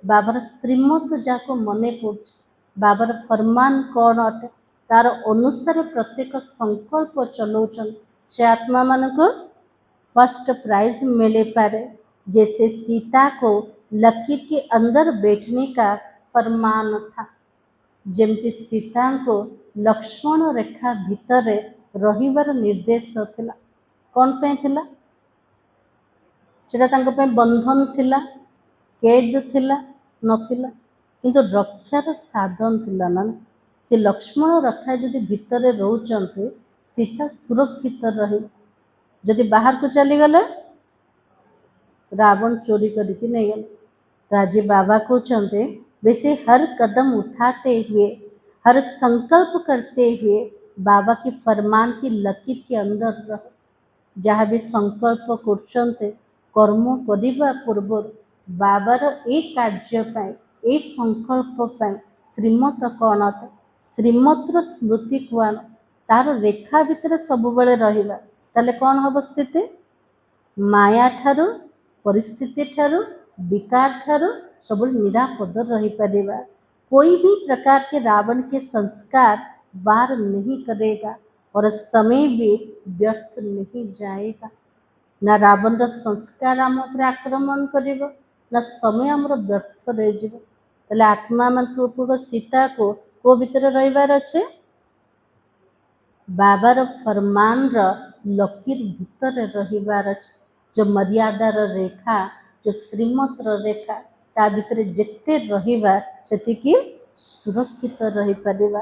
बाबार श्रीमत जाको मने पड़छ बाबार फरमान कौन अटे तार अनुसार प्रत्येक संकल्प चलाउछन से आत्मा मान को फर्स्ट प्राइज मिले पारे जैसे सीता को लकीर के अंदर बैठने का फरमान था जेमती सीता को लक्ष्मण रेखा भितर रहिबार निर्देश थिला कौन पे थिला सेटा तांको पे बंधन थिला कैद थिला नथिला किंतु रक्षार साधन थिला ना से लक्ष्मण रेखा जदि भितर रोचंते सीता सुरक्षित रही। जदि बाहर को चलीगले रावण चोरी करके नहीं गले। तो आज बाबा कहते वैसे हर कदम उठाते हुए, हर संकल्प करते हुए बाबा की फरमान की लकीर के अंदर रहो। जहाँ भी संकल्प करछन्ते कर्म करिबा पूर्व बाबार ए कार्य पाई ए संकल्प पाई श्रीमत कौन अटे श्रीमतर स्मृति कौन तार रेखा भितर सबुबले रहिबा ताले कौन हब स्थिति माया ठारू परिस्थिति ठारू विकार ठारू सब निरापद रही परिबा। कोई भी प्रकार के रावण के संस्कार वार नहीं करेगा और समय भी व्यर्थ नहीं जाएगा। ना रावण संस्कार आम पर आक्रमण कर ना समय आम व्यर्थ रही। आत्मा मान सीता को भितर रहीबार अच्छे बाबार फरमान लकीर भितर रहीबार अच्छे। जो मर्यादार रेखा जो श्रीमतर रेखा ता भितर जेते रहिबा सेतिकी सुरक्षित रही परिबा।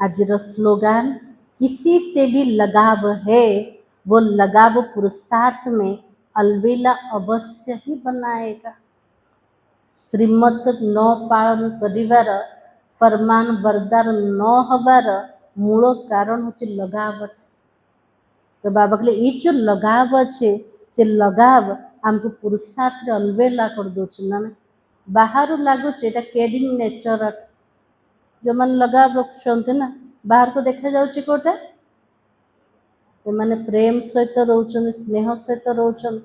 आजर स्लोगान किसी से भी लगाव है वो लगाव पुरुषार्थ में अलबेला अवश्य ही बनाएगा। श्रीमत न पालन करिवार फरमान बरदार न हबार मूल कारण होचे लगाव। तो बाबा कहले ये जो लगाव अच्छे से लगाव आमको पुरुषार्थ अलबेला कर दौर ना बाहर लगुच एटा केयरिंग नेचर जो मैंने लगाव रखुंट ना बाहर को देखा जाऊँच कौटा मैंने प्रेम सहित रोचन स्नेह सहित रोचन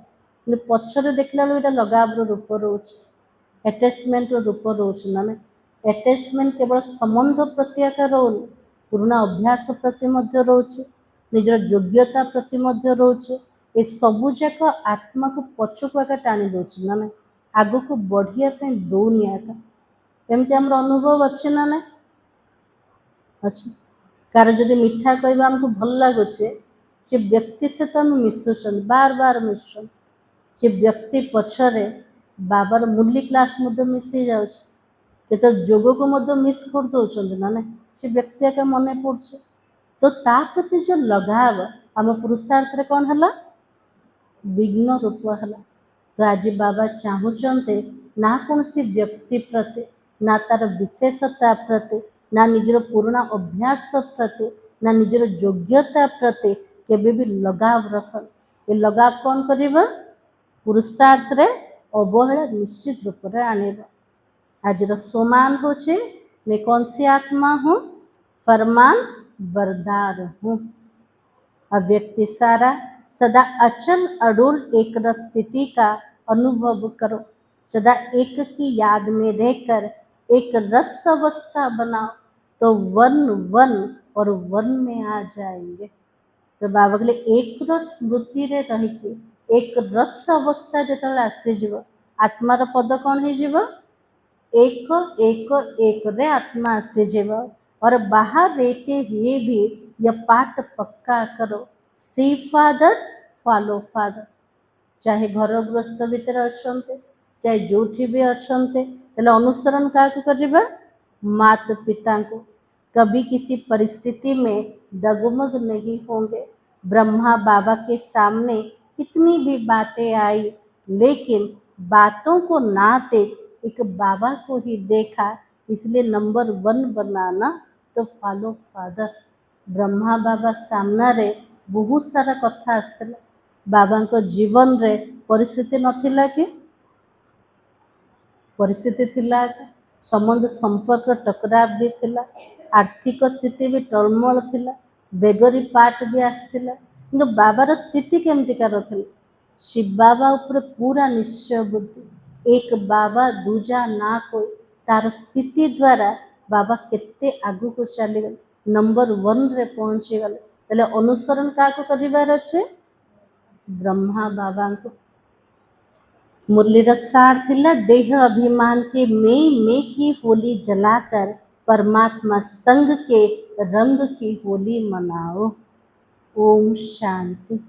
पछरे देखला बेलू लगाव रूप रोच अटैचमेंट रूप रोच ना अटैचमेंट केवल संबंध प्रति आका रोनी पुराना अभ्यास प्रति रोचे निजर योग्यता प्रति रोचे ये सबुजाक आत्मा को पछकू आका टाणी दौर ना आग को बढ़िया दौनी आका एमती आम अनुभव अच्छे ना ना अच्छा कार जदि मीठा कहवा आमको भल लगुचे से व्यक्ति सहित आम मिशुन बार बार मिशुन से व्यक्ति पछरे बाबार मुरली क्लास मिसई जाऊे तो जोग को मिस कर दौरान ना ना से व्यक्ति आके मन पड़े तो ता प्रति जो लगाव आम पुरुषार्थ कौन है विघ्न रूप है। तो आज बाबा चाहते ना कौन सी व्यक्ति प्रति ना तार विशेषता प्रति ना निजर पुराना अभ्यास प्रति ना निजर योग्यता प्रति केबे भी लगाव रख ये लगाव कौन कर पुरुषार्थ रे अवहेला निश्चित रूप से आनेगा। आज सोमान हो मैं कौन सी आत्मा हूँ फरमान बरदार हूँ। अब व्यक्ति सारा सदा अचल अडोल एक स्थिति का अनुभव करो सदा एक की याद में रहकर एक रस अवस्था बनाओ तो वन वन और वन में आ जाएंगे। तो बाबा कहले एक स्मृति रे रही के एक रस अवस्था जो आसीज आत्मार पद कौन हो एक एक एक रे आत्मा आसीज और बाहर रहते हुए भी यह पाठ पक्का करो सी फादर फॉलो फादर चाहे घर गृहस्थ भितर अच्छा चाहे जो भी अच्छा अनुसरण क्या करवा मात पिता को कभी किसी परिस्थिति में डगमग नहीं होंगे। ब्रह्मा बाबा के सामने कितनी भी बातें आई लेकिन बातों को ना देख एक बाबा को ही देखा इसलिए नंबर 1 बनाना तो फॉलो फादर। ब्रह्मा बाबा सामना रे बहुत सारा कथा आसला बाबा को जीवन रे परिस्थिति नथिला कि परिस्थिति थिला संबंध संपर्क टकराव भी थिला आर्थिक स्थिति भी टलमल थिला बेगरी पाठ भी आसला कि बाबार स्थिति केमतिकार थिला शिव बाबा ऊपर पूरा निश्चय बुद्धि एक बाबा दूजा ना कोई तार स्थिति द्वारा बाबा केते आगु को चली गले नंबर 1 रे पहुँची गले तेले अनुसरण क्या कर अच्छे ब्रह्मा बाबा को मुरलीर सार थिला देह अभिमान के मैं की होली जलाकर परमात्मा संग के रंग की होली मनाओ। ओम शांति।